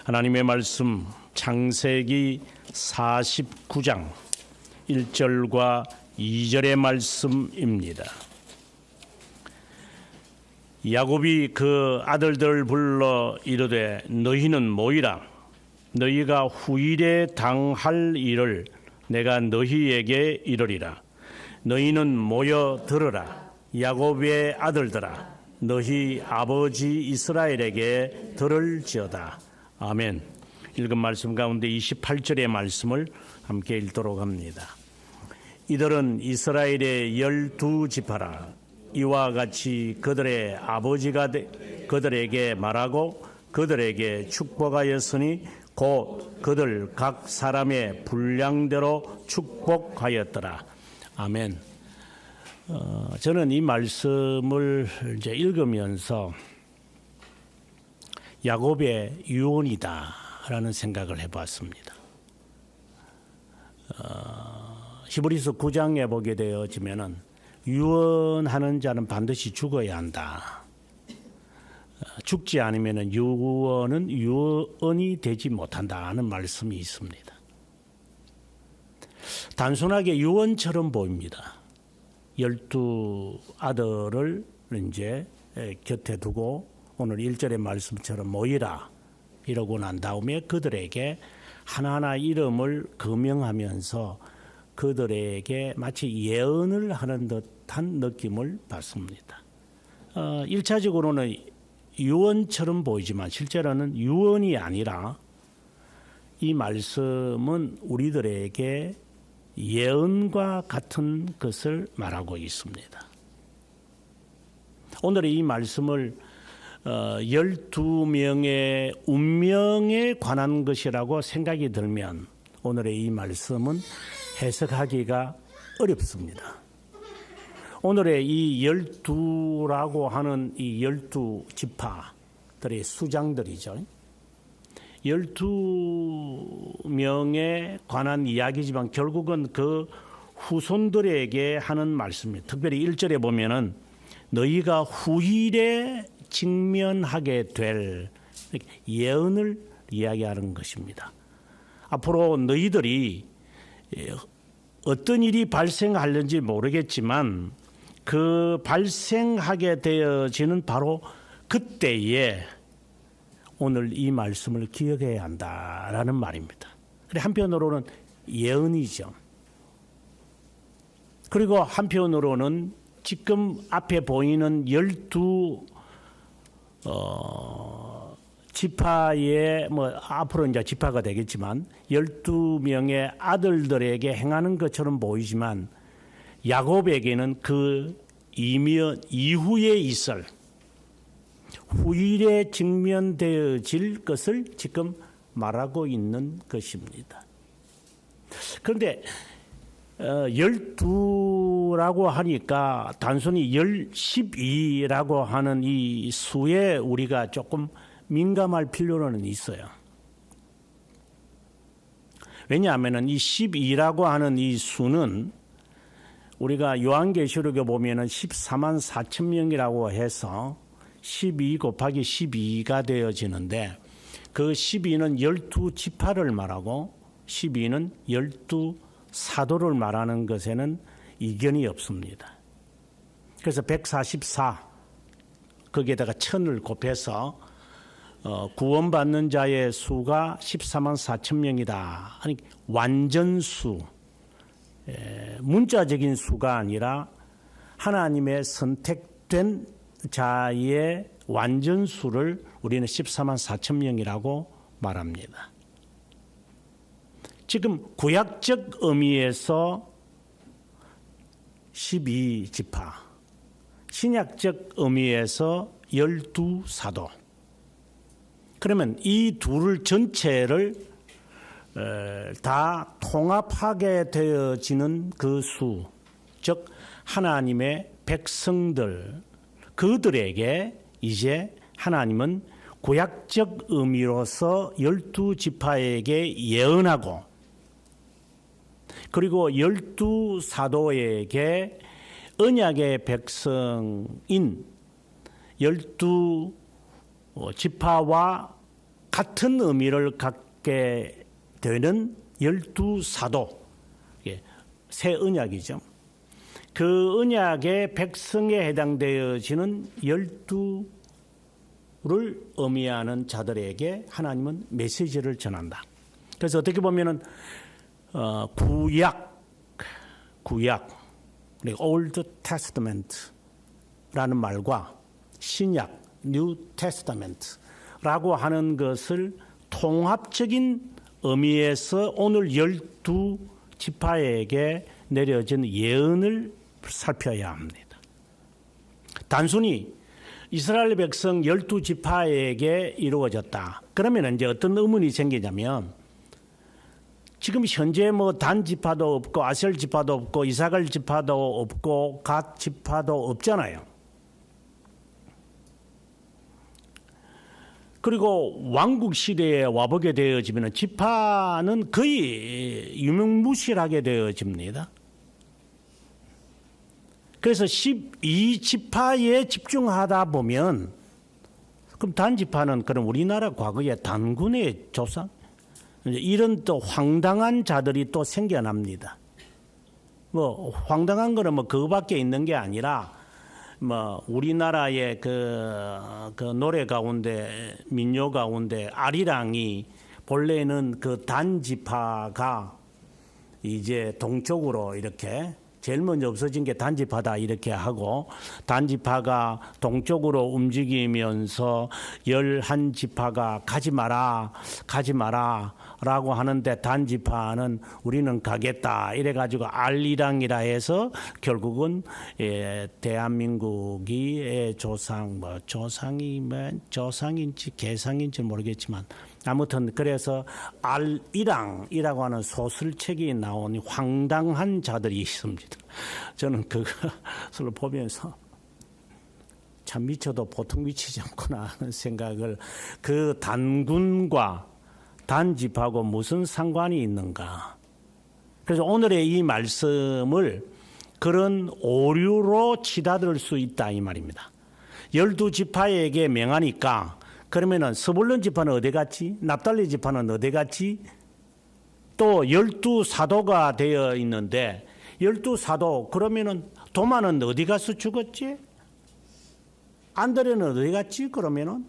하나님의 말씀 창세기 49장 1절과 2절의 말씀입니다. 야곱이 그 아들들을 불러 이르되 너희는 모이라. 너희가 후일에 당할 일을 내가 너희에게 이르리라. 너희는 모여 들으라. 야곱의 아들들아, 너희 아버지 이스라엘에게 들을지어다. 아멘. 읽은 말씀 가운데 28절의 말씀을 함께 읽도록 합니다. 이들은 이스라엘의 12지파라. 이와 같이 그들의 아버지가 그들에게 말하고 그들에게 축복하였으니 곧 그들 각 사람의 분량대로 축복하였더라. 아멘. 저는 이 말씀을 이제 읽으면서 야곱의 유언이다라는 생각을 해봤습니다. 히브리서 9장에 보게 되어지면은 유언하는 자는 반드시 죽어야 한다. 죽지 않으면은 유언은 유언이 되지 못한다는 말씀이 있습니다. 단순하게 유언처럼 보입니다. 12 아들을 이제 곁에 두고 오늘 1절의 말씀처럼 모이라 이러고 난 다음에 그들에게 하나하나 이름을 거명하면서 그들에게 마치 예언을 하는 듯한 느낌을 받습니다. 1차적으로는 유언처럼 보이지만 실제로는 유언이 아니라 이 말씀은 우리들에게 예언과 같은 것을 말하고 있습니다. 오늘의 이 말씀을 12명의 운명에 관한 것이라고 생각이 들면 오늘의 이 말씀은 해석하기가 어렵습니다. 오늘의 이 12라고 하는 이 12지파들의 수장들이죠. 12명에 관한 이야기지만 결국은 그 후손들에게 하는 말씀입니다. 특별히 1절에 보면은 너희가 후일에 직면하게 될 예언을 이야기하는 것입니다. 앞으로 너희들이 어떤 일이 발생하려는지 모르겠지만 그 발생하게 되어지는 바로 그때에 오늘 이 말씀을 기억해야 한다라는 말입니다. 한편으로는 예언이죠. 그리고 한편으로는 지금 앞에 보이는 12 지파의 앞으로 이제 지파가 되겠지만 12명의 아들들에게 행하는 것처럼 보이지만 야곱에게는 그 이후에 있을 후일에 직면되어질 것을 지금 말하고 있는 것입니다. 그런데 12라고 하니까 단순히 12라고 하는 이 수에 우리가 조금 민감할 필요는 있어요. 왜냐하면 이 12라고 하는 이 수는 우리가 요한계시록에 보면은 14만 4천 명이라고 해서 12 곱하기 12가 되어지는데 그 12는 12지파를 말하고 12는 12사도를 말하는 것에는 이견이 없습니다. 그래서 144 거기에다가 1000을 곱해서 구원받는 자의 수가 14만 4천 명이다. 아니 완전수, 문자적인 수가 아니라 하나님의 선택된 자의 완전수를 우리는 14만 4천 명이라고 말합니다. 지금 구약적 의미에서 12지파, 신약적 의미에서 12사도. 그러면 이 둘을 전체를 다 통합하게 되어지는 그 수, 즉 하나님의 백성들, 그들에게 이제 하나님은 구약적 의미로서 12지파에게 예언하고 그리고 12사도에게 언약의 백성인 12지파와 같은 의미를 갖게 되는 12사도, 새 언약이죠. 그 언약의 백성에 해당되어지는 12를 의미하는 자들에게 하나님은 메시지를 전한다. 그래서 어떻게 보면은 구약, Old Testament라는 말과 신약, New Testament라고 하는 것을 통합적인 의미에서 오늘 12지파에게 내려진 예언을 살펴야 합니다. 단순히 이스라엘 백성 12지파에게 이루어졌다. 그러면 이제 어떤 의문이 생기냐면 지금 현재 뭐 단 지파도 없고 아셀 지파도 없고 이사갈 지파도 없고 갓 지파도 없잖아요. 그리고 왕국 시대에 와보게 되어지면 지파는 거의 유명무실하게 되어집니다. 그래서 12지파에 집중하다 보면 그럼 단지파는 그럼 우리나라 과거의 단군의 조상 이런 또 황당한 자들이 또 생겨납니다. 뭐 황당한 거는 뭐 그거밖에 있는 게 아니라 뭐 우리나라의 그 노래 가운데 민요 가운데 아리랑이 본래는 그 단지파가 이제 동쪽으로 이렇게 제일 먼저 없어진 게 단지파다 이렇게 하고 단지파가 동쪽으로 움직이면서 11지파가 가지 마라 라고 하는데 단지파는 우리는 가겠다 이래가지고 알리랑이라 해서 결국은 대한민국이 조상인지 개상인지 모르겠지만 아무튼 그래서 알이랑이라고 하는 소설책이 나온 황당한 자들이 있습니다. 저는 그것을 보면서 참 미쳐도 보통 미치지 않구나 하는 생각을 그 단군과 단지파하고 무슨 상관이 있는가. 그래서 오늘의 이 말씀을 그런 오류로 치닫을 수 있다 이 말입니다. 12지파에게 명하니까 그러면은 스불론 지파는 어디 갔지? 납달리 지파는 어디 갔지? 또 12사도가 되어 있는데 12사도 그러면은 도마는 어디 가서 죽었지? 안드레는 어디 갔지? 그러면은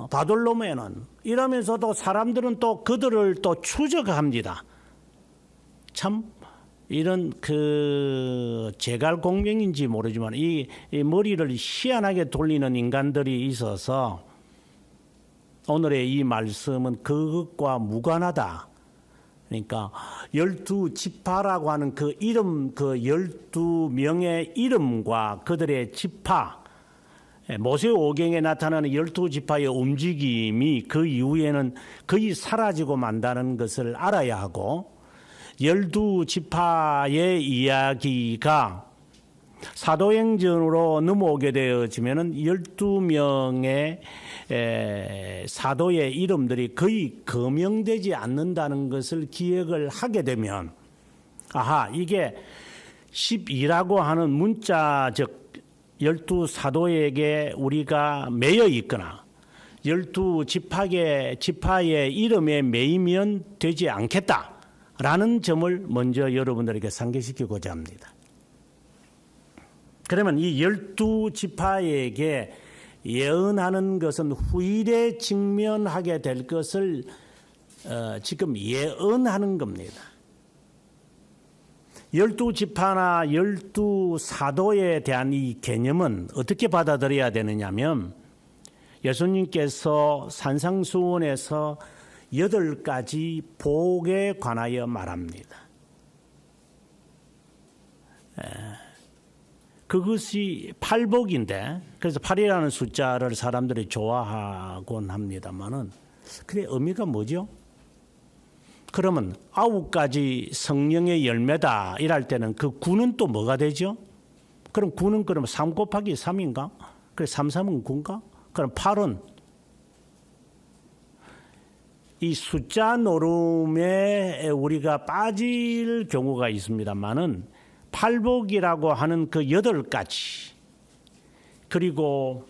바돌로메는 이러면서도 사람들은 또 그들을 또 추적합니다. 참 이런 그 제갈공명인지 모르지만 이 머리를 희한하게 돌리는 인간들이 있어서 오늘의 이 말씀은 그것과 무관하다. 그러니까 12지파라고 하는 그 이름, 그 12명의 이름과 그들의 지파, 모세오경에 나타나는 12지파의 움직임이 그 이후에는 거의 사라지고 만다는 것을 알아야 하고 12지파의 이야기가 사도행전으로 넘어오게 되어지면은 12명의 사도의 이름들이 거의 거명되지 않는다는 것을 기억을 하게 되면 아하 이게 12라고 하는 문자적 12사도에게 우리가 매여 있거나 12지파의 이름에 매이면 되지 않겠다라는 점을 먼저 여러분들에게 상기시키고자 합니다. 그러면 이 12지파에게 예언하는 것은 후일에 직면하게 될 것을 지금 예언하는 겁니다. 12지파나 12사도에 대한 이 개념은 어떻게 받아들여야 되느냐면 예수님께서 산상수훈에서 8가지 복에 관하여 말합니다. 그것이 8복인데 그래서 8이라는 숫자를 사람들이 좋아하곤 합니다만은 그게 의미가 뭐죠? 그러면 9가지 성령의 열매다 이럴 때는 그 9는 또 뭐가 되죠? 그럼 9는 그러면 3 곱하기 3인가? 그래 3, 3은 9인가? 그럼 8은 이 숫자 노름에 우리가 빠질 경우가 있습니다만은 8복이라고 하는 그 8가지 그리고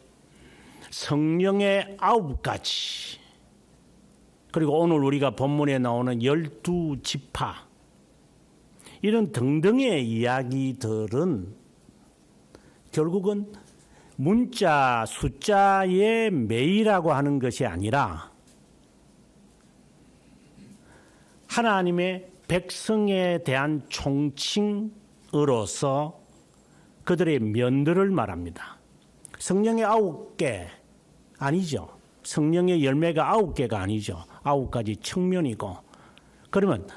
성령의 9가지 그리고 오늘 우리가 본문에 나오는 12지파 이런 등등의 이야기들은 결국은 문자 숫자에 매이라고 하는 것이 아니라 하나님의 백성에 대한 총칭으로서 그들의 면들을 말합니다. 성령의 9개 아니죠. 성령의 열매가 9개가 아니죠. 9가지 측면이고, 그러면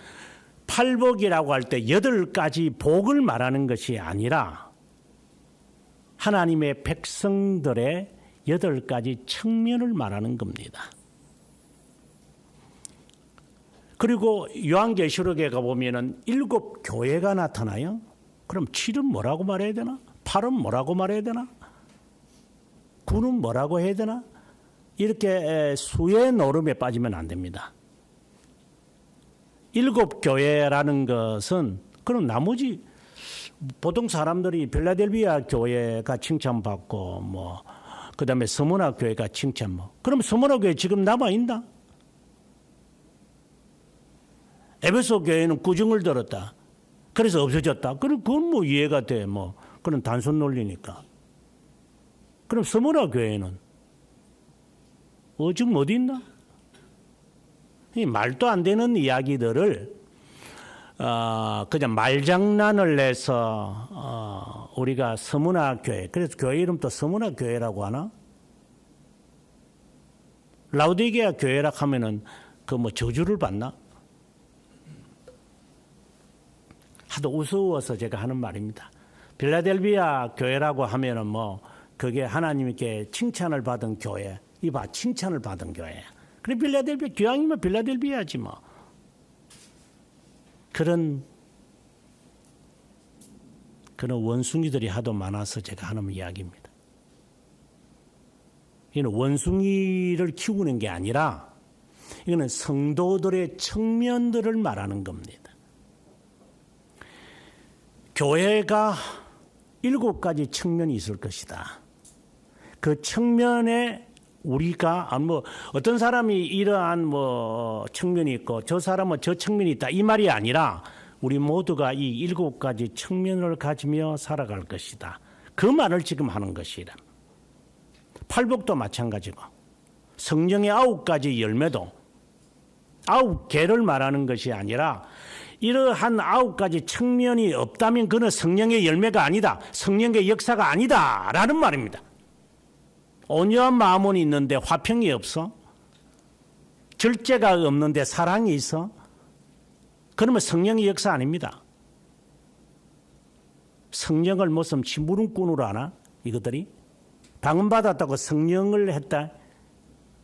팔복이라고 할 때 8가지 복을 말하는 것이 아니라 하나님의 백성들의 8가지 측면을 말하는 겁니다. 그리고 요한계시록에 가보면 7교회가 나타나요. 그럼 7은 뭐라고 말해야 되나? 8은 뭐라고 말해야 되나? 9는 뭐라고 해야 되나? 이렇게 수의 노름에 빠지면 안 됩니다. 7교회라는 것은 그럼 나머지 보통 사람들이 필라델비아 교회가 칭찬받고 뭐 그다음에 서문화 교회가 칭찬 뭐 그럼 서문화 교회 지금 남아 있나? 에베소 교회는 꾸중을 들었다. 그래서 없어졌다. 그건 뭐 이해가 돼. 뭐 그런 단순 논리니까. 그럼 서문화 교회는 지금 어디 있나? 이 말도 안 되는 이야기들을 그냥 말장난을 해서 우리가 서문화 교회, 그래서 교회 이름도 서문화 교회라고 하나? 라우디게아 교회라 하면은 그 뭐 저주를 받나? 하도 우스워서 제가 하는 말입니다. 필라델비아 교회라고 하면은 뭐 그게 하나님께 칭찬을 받은 교회, 이봐 칭찬을 받은 교회. 그래 필라델비아 교양이면 필라델비아지 뭐. 그런 원숭이들이 하도 많아서 제가 하는 이야기입니다. 이는 원숭이를 키우는 게 아니라 이거는 성도들의 측면들을 말하는 겁니다. 교회가 7가지 측면이 있을 것이다. 그 측면에 우리가 뭐 어떤 사람이 이러한 뭐 측면이 있고 저 사람은 저 측면이 있다 이 말이 아니라 우리 모두가 이 7가지 측면을 가지며 살아갈 것이다. 그 말을 지금 하는 것이라. 팔복도 마찬가지고 성령의 9가지 열매도 9개를 말하는 것이 아니라 이러한 9가지 측면이 없다면 그는 성령의 열매가 아니다. 성령의 역사가 아니다라는 말입니다. 온유한 마음은 있는데 화평이 없어? 절제가 없는데 사랑이 있어? 그러면 성령의 역사 아닙니다. 성령을 무슨 심부름꾼으로 하나? 이것들이? 방언 받았다고 성령을 했다?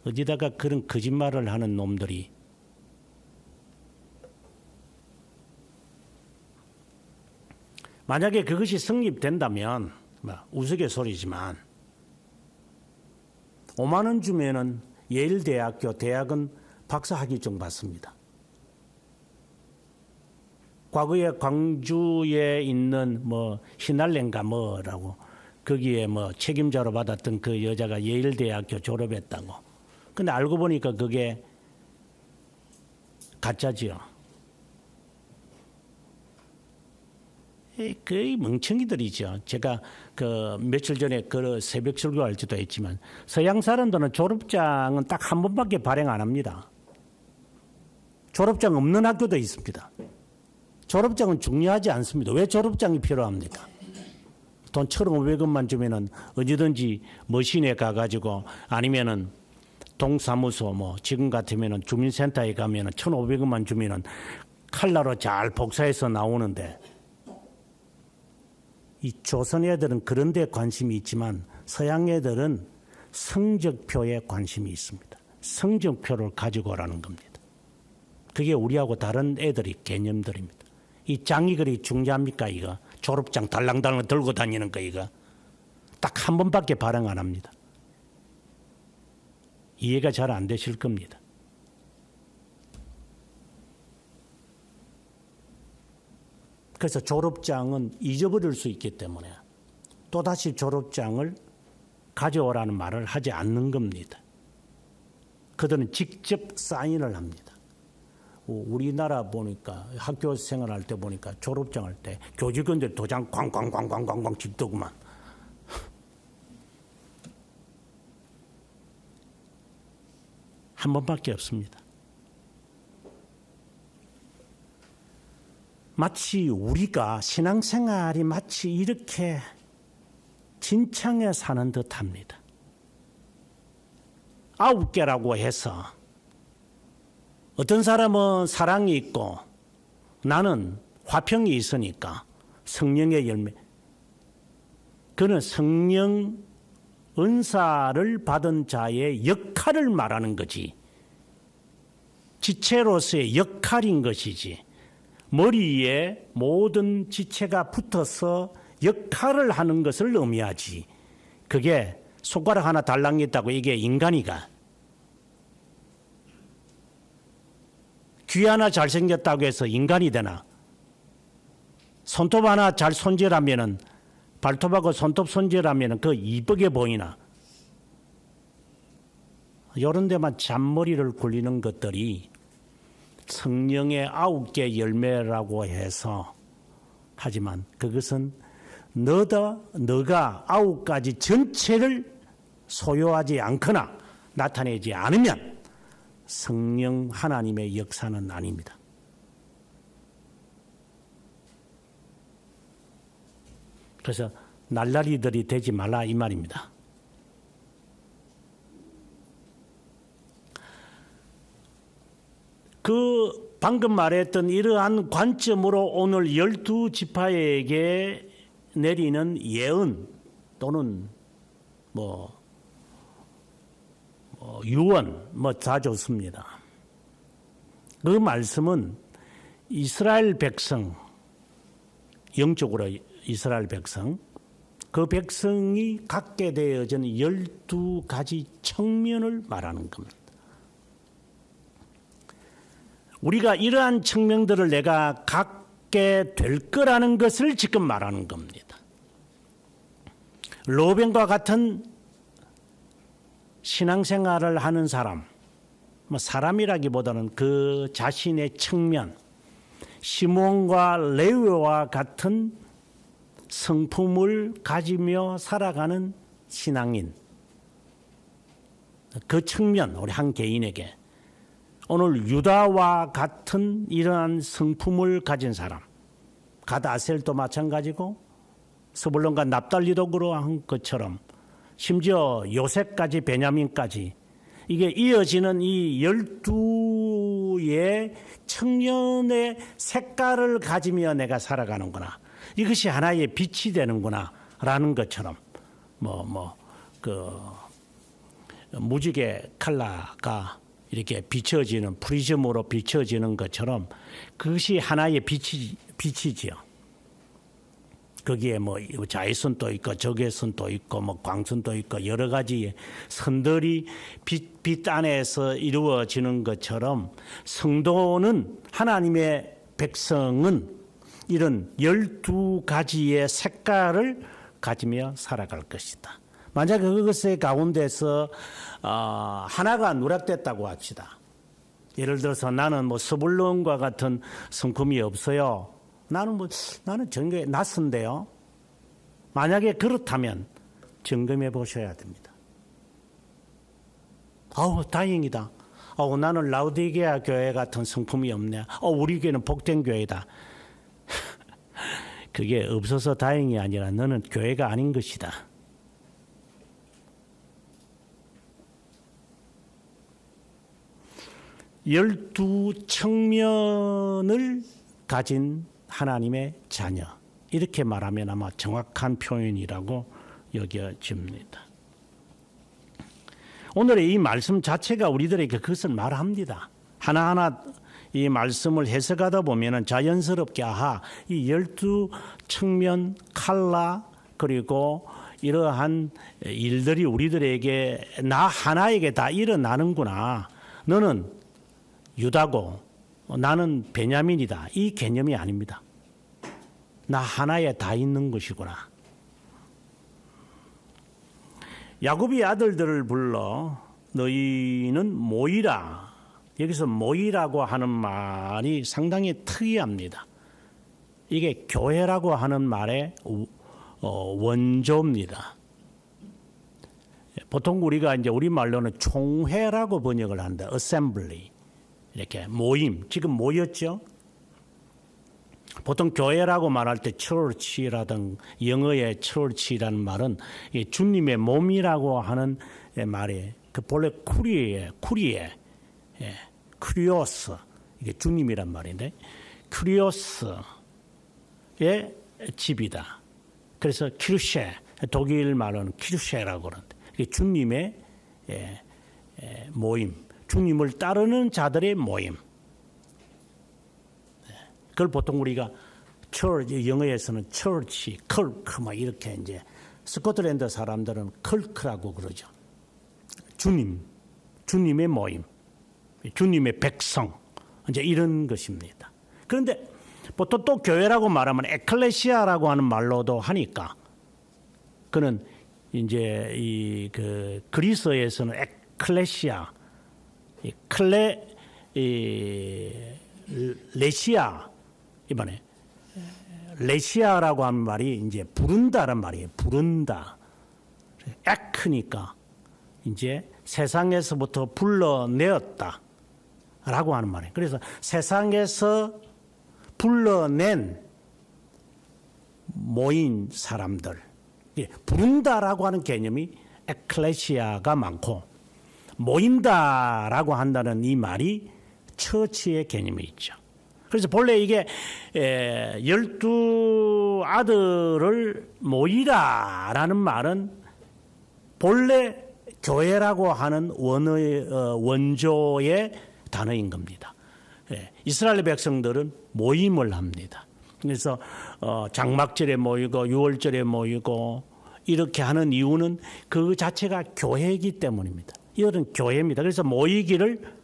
어디다가 그런 거짓말을 하는 놈들이. 만약에 그것이 성립된다면 우스갯소리지만 5만 원 주면은 예일대학교 대학은 박사학위증 받습니다. 과거에 광주에 있는 뭐 히날렌가 뭐라고 거기에 뭐 책임자로 받았던 그 여자가 예일대학교 졸업했다고. 근데 알고 보니까 그게 가짜지요. 거의 멍청이들이죠. 제가 그 며칠 전에 그 새벽 설교할 때도 했지만 서양 사람들은 졸업장은 딱 한 번밖에 발행 안 합니다. 졸업장 없는 학교도 있습니다. 졸업장은 중요하지 않습니다. 왜 졸업장이 필요합니까? 돈 1,500원만 주면은 어디든지 머신에 가가지고 아니면은 동사무소 뭐 지금 같으면은 주민센터에 가면은 1,500원만 주면은 칼라로 잘 복사해서 나오는데 이 조선 애들은 그런 데 관심이 있지만 서양 애들은 성적표에 관심이 있습니다. 성적표를 가지고 오라는 겁니다. 그게 우리하고 다른 애들이 개념들입니다. 이 장이 그리 중요합니까 이거? 졸업장 달랑달랑 들고 다니는 거 이거? 딱 한 번밖에 발행 안 합니다. 이해가 잘 안 되실 겁니다. 그래서 졸업장은 잊어버릴 수 있기 때문에 또다시 졸업장을 가져오라는 말을 하지 않는 겁니다. 그들은 직접 사인을 합니다. 우리나라 보니까 학교 생활할 때 보니까 졸업장 할 때 교직원들 도장 꽝꽝꽝꽝꽝꽝 찍더구만. 한 번밖에 없습니다. 마치 우리가 신앙생활이 마치 이렇게 진창에 사는 듯합니다. 9개라고 해서 어떤 사람은 사랑이 있고 나는 화평이 있으니까 성령의 열매. 그는 성령 은사를 받은 자의 역할을 말하는 거지. 지체로서의 역할인 것이지. 머리에 모든 지체가 붙어서 역할을 하는 것을 의미하지. 그게 손가락 하나 달랑 있다고 이게 인간이가. 귀 하나 잘생겼다고 해서 인간이 되나? 손톱 하나 잘 손질하면은 발톱하고 손톱 손질하면은 그 이쁘게 보이나? 이런 데만 잔머리를 굴리는 것들이 성령의 9개 열매라고 해서 하지만 그것은 너가 9가지 전체를 소유하지 않거나 나타내지 않으면 성령 하나님의 역사는 아닙니다. 그래서 날라리들이 되지 말라 이 말입니다. 그 방금 말했던 이러한 관점으로 오늘 12지파에게 내리는 예언 또는 유언 다 좋습니다. 그 말씀은 이스라엘 백성, 영적으로 이스라엘 백성, 그 백성이 갖게 되어진 12가지 청면을 말하는 겁니다. 우리가 이러한 청명들을 내가 갖게 될 거라는 것을 지금 말하는 겁니다. 로벤과 같은 신앙생활을 하는 사람, 사람이라기보다는 그 자신의 청면, 시몬과 레위와 같은 성품을 가지며 살아가는 신앙인, 그 측면, 우리 한 개인에게 오늘 유다와 같은 이러한 성품을 가진 사람, 갓 아셀도 마찬가지고 스불론과 납달리도 그러한 것처럼 심지어 요셉까지 베냐민까지 이게 이어지는 이 12의 청년의 색깔을 가지며 내가 살아가는구나. 이것이 하나의 빛이 되는구나 라는 것처럼 무지개 컬러가 이렇게 비춰지는 프리즘으로 비춰지는 것처럼 그것이 하나의 빛이지요. 거기에 자외선도 있고 적외선도 있고 광선도 있고 여러 가지의 선들이 빛 안에서 이루어지는 것처럼 성도는 하나님의 백성은 이런 12가지의 색깔을 가지며 살아갈 것이다. 만약 그것의 가운데서 하나가 누락됐다고 합시다. 예를 들어서 나는 스불론과 같은 성품이 없어요. 나는 정교에 낯선데요. 만약에 그렇다면 점검해 보셔야 됩니다. 다행이다. 나는 라우디게아 교회 같은 성품이 없네. 우리 교회는 복된 교회다. 그게 없어서 다행이 아니라 너는 교회가 아닌 것이다. 열두 청면을 가진 하나님의 자녀, 이렇게 말하면 아마 정확한 표현이라고 여겨집니다. 오늘의 이 말씀 자체가 우리들에게 그것을 말합니다. 하나하나 이 말씀을 해석하다 보면 자연스럽게 이 12청면 칼라 그리고 이러한 일들이 우리들에게 나 하나에게 다 일어나는구나. 너는 유다고 나는 베냐민이다. 이 개념이 아닙니다. 나 하나에 다 있는 것이구나. 야곱이 아들들을 불러 너희는 모이라. 여기서 모이라고 하는 말이 상당히 특이합니다. 이게 교회라고 하는 말의 원조입니다. 보통 우리가 이제 우리말로는 총회라고 번역을 한다. assembly. 이렇게 모임. 지금 모였죠? 보통 교회라고 말할 때 church라든 영어의 church라는 말은 주님의 몸이라고 하는 말이에요. 그 본래 쿠리에, 쿠리오스. 이게 주님이란 말인데, 쿠리오스의 집이다. 그래서 키르쉐, 독일 말로는 키르쉐라고 그러는데, 이게 주님의 모임, 주님을 따르는 자들의 모임. 그걸 보통 우리가 church, 영어에서는 church, 컬크 막 이렇게 이제 스코틀랜드 사람들은 컬크라고 그러죠. 주님의 모임, 주님의 백성, 이제 이런 것입니다. 그런데 보통 또 교회라고 말하면 에클레시아라고 하는 말로도 하니까 그는 이제 이 그 그리스어에서는 에클레시아, 레시아 이번에 레시아라고 하는 말이 이제 부른다란 말이에요. 부른다. 에크니까 이제 세상에서부터 불러내었다라고 하는 말이에요. 그래서 세상에서 불러낸 모인 사람들, 부른다라고 하는 개념이 에클레시아가 많고 모인다라고 한다는 이 말이 처치의 개념이 있죠. 그래서 본래 이게 12아들을 모이라라는 말은 본래 교회라고 하는 원조의 단어인 겁니다. 이스라엘 백성들은 모임을 합니다. 그래서 장막절에 모이고 유월절에 모이고 이렇게 하는 이유는 그 자체가 교회이기 때문입니다. 이것은 교회입니다. 그래서 모이기를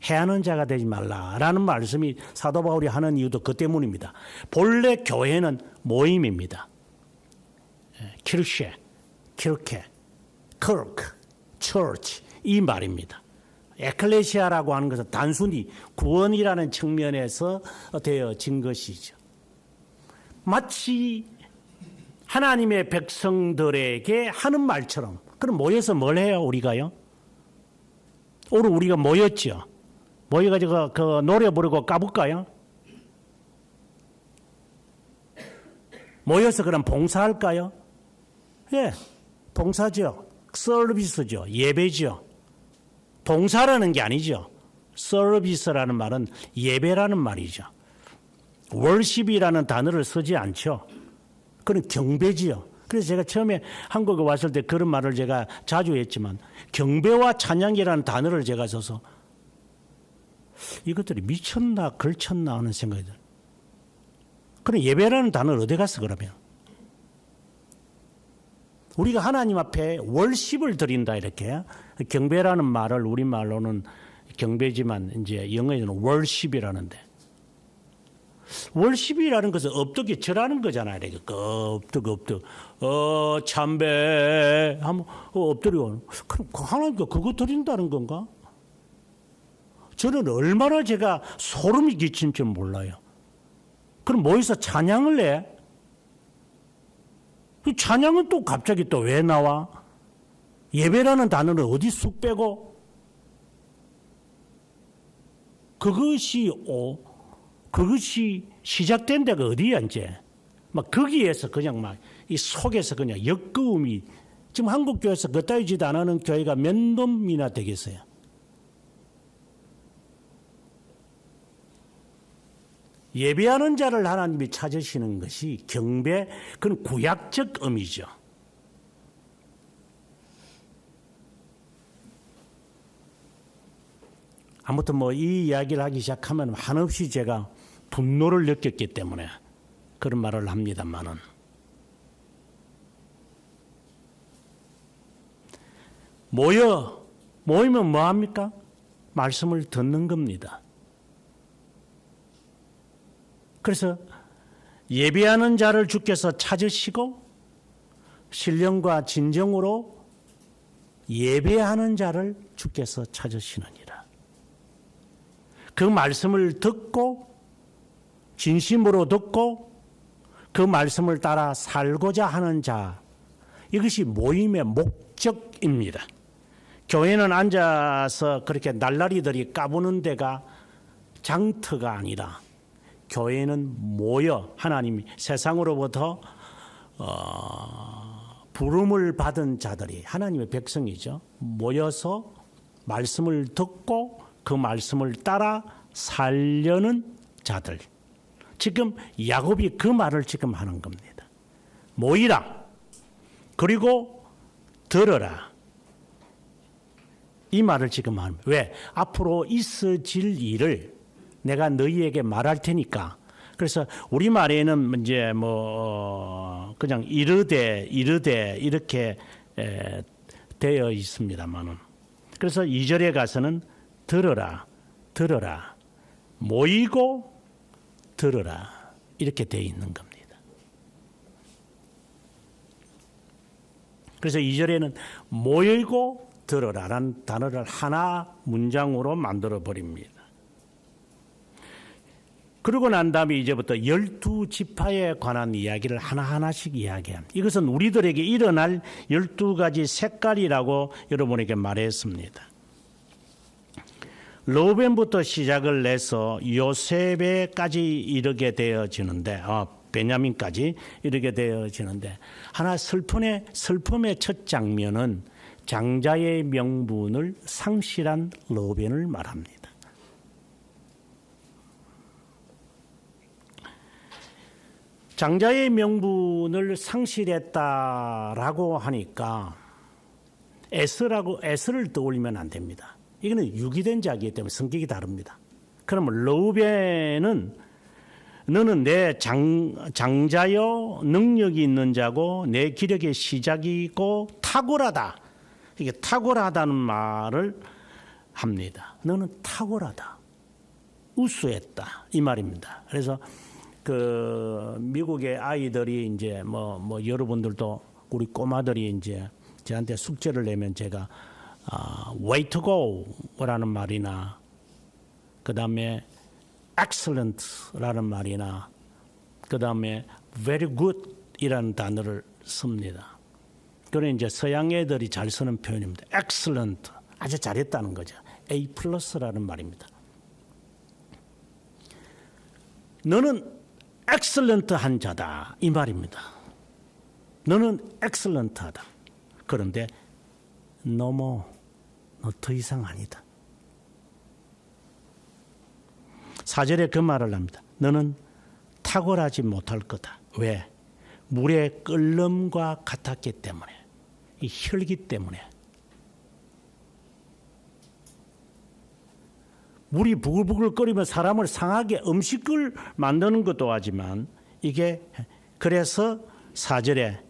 해하는 자가 되지 말라라는 말씀이 사도 바울이 하는 이유도 그 때문입니다. 본래 교회는 모임입니다. 키르쉐, 키르케, 컬크, 처치 이 말입니다. 에클레시아라고 하는 것은 단순히 구원이라는 측면에서 되어진 것이죠. 마치 하나님의 백성들에게 하는 말처럼. 그럼 모여서 뭘 해요, 우리가요? 오늘 우리가 모였죠. 모여가지고 그 노래 부르고 까볼까요? 모여서 그럼 봉사할까요? 예, 봉사죠. 서비스죠. 예배죠. 봉사라는 게 아니죠. 서비스라는 말은 예배라는 말이죠. 월십이라는 단어를 쓰지 않죠. 그건 경배지요. 그래서 제가 처음에 한국에 왔을 때 그런 말을 제가 자주 했지만 경배와 찬양이라는 단어를 제가 써서 이것들이 미쳤나 걸쳤나 하는 생각이 들어요. 그럼 예배라는 단어를 어디 갔어 그러면? 우리가 하나님 앞에 월십을 드린다 이렇게 경배라는 말을 우리말로는 경배지만 이제 영어에는 월십이라는데 월십이라는 것은 엎드게 절하는 거잖아요. 이렇게 엎드겨 참배 하면 엎드려. 그럼 하나님께 그거 드린다는 건가? 저는 얼마나 제가 소름이 끼친 줄 몰라요. 그럼 모여서 찬양을 해? 이 찬양은 또 갑자기 또 왜 나와? 예배라는 단어는 어디 쑥 빼고? 그것이 시작된 데가 어디야, 이제? 막 거기에서 그냥 막 이 속에서 그냥 역겨움이 지금 한국 교회에서 그따위 짓 안 하는 교회가 몇 놈이나 되겠어요? 예배하는 자를 하나님이 찾으시는 것이 경배, 그건 구약적 의미죠. 아무튼 뭐 이 이야기를 하기 시작하면 한없이 제가 분노를 느꼈기 때문에 그런 말을 합니다만은 모이면 뭐 합니까? 말씀을 듣는 겁니다. 그래서 예배하는 자를 주께서 찾으시고 신령과 진정으로 예배하는 자를 주께서 찾으시느니라. 그 말씀을 듣고 진심으로 듣고 그 말씀을 따라 살고자 하는 자, 이것이 모임의 목적입니다. 교회는 앉아서 그렇게 날라리들이 까부는 데가 장터가 아니라 교회는 모여 하나님이 세상으로부터 부름을 받은 자들이 하나님의 백성이죠. 모여서 말씀을 듣고 그 말씀을 따라 살려는 자들. 지금 야곱이 그 말을 지금 하는 겁니다. 모이라. 그리고 들어라. 이 말을 지금 합니다. 왜? 앞으로 있어질 일을 내가 너희에게 말할 테니까. 그래서 우리말에는 이제 그냥 이르되 이렇게 되어 있습니다만은. 그래서 2절에 가서는 들어라. 모이고 들어라. 이렇게 되어 있는 겁니다. 그래서 2절에는 모이고 들어라라는 단어를 하나 문장으로 만들어 버립니다. 그러고 난 다음에 이제부터 12지파에 관한 이야기를 하나하나씩 이야기합니다. 이것은 우리들에게 일어날 12가지 색깔이라고 여러분에게 말했습니다. 르우벤부터 시작을 해서 요셉에까지 이르게 되어지는데, 베냐민까지 이르게 되어지는데, 하나 슬픔의 첫 장면은 장자의 명분을 상실한 르우벤을 말합니다. 장자의 명분을 상실했다라고 하니까 에스를 떠올리면 안 됩니다. 이거는 유기된 자이기 때문에 성격이 다릅니다. 그러면 르우벤은 너는 내 장자여 능력이 있는 자고 내 기력의 시작이고 탁월하다. 이게 탁월하다는 말을 합니다. 너는 탁월하다. 우수했다. 이 말입니다. 그래서 그 미국의 아이들이 이제 여러분들도 우리 꼬마들이 이제 저한테 숙제를 내면 제가 way to go라는 말이나 그다음에 excellent라는 말이나 그다음에 very good이라는 단어를 씁니다. 그런 이제 서양 애들이 잘 쓰는 표현입니다. excellent 아주 잘했다는 거죠. A 플러스라는 말입니다. 너는 엑셀런트한 자다 이 말입니다. 너는 엑셀런트하다. 그런데 너 더 이상 아니다. 4절에 그 말을 합니다. 너는 탁월하지 못할 거다. 왜? 물의 끓음과 같았기 때문에, 이 혈기 때문에. 물이 부글부글 끓이면 사람을 상하게 음식을 만드는 것도 하지만 이게 그래서 4절에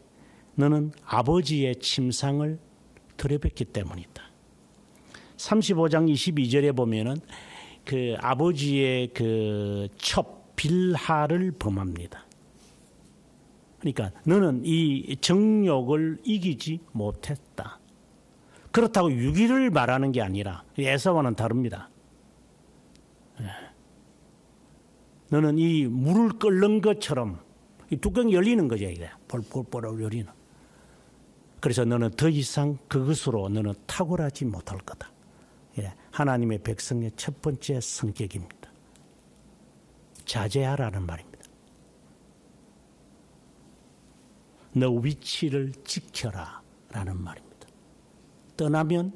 너는 아버지의 침상을 들여뱉기 때문이다. 35장 22절에 보면은 그 아버지의 그 첩 빌하를 범합니다. 그러니까 너는 이 정욕을 이기지 못했다. 그렇다고 유기를 말하는 게 아니라 에사와는 다릅니다. 너는 이 물을 끓는 것처럼 이 뚜껑이 열리는 거죠. 이게 볼볼 열리는. 그래서 너는 더 이상 그것으로 너는 탁월하지 못할 거다. 하나님의 백성의 첫 번째 성격입니다. 자제하라는 말입니다. 너 위치를 지켜라 라는 말입니다. 떠나면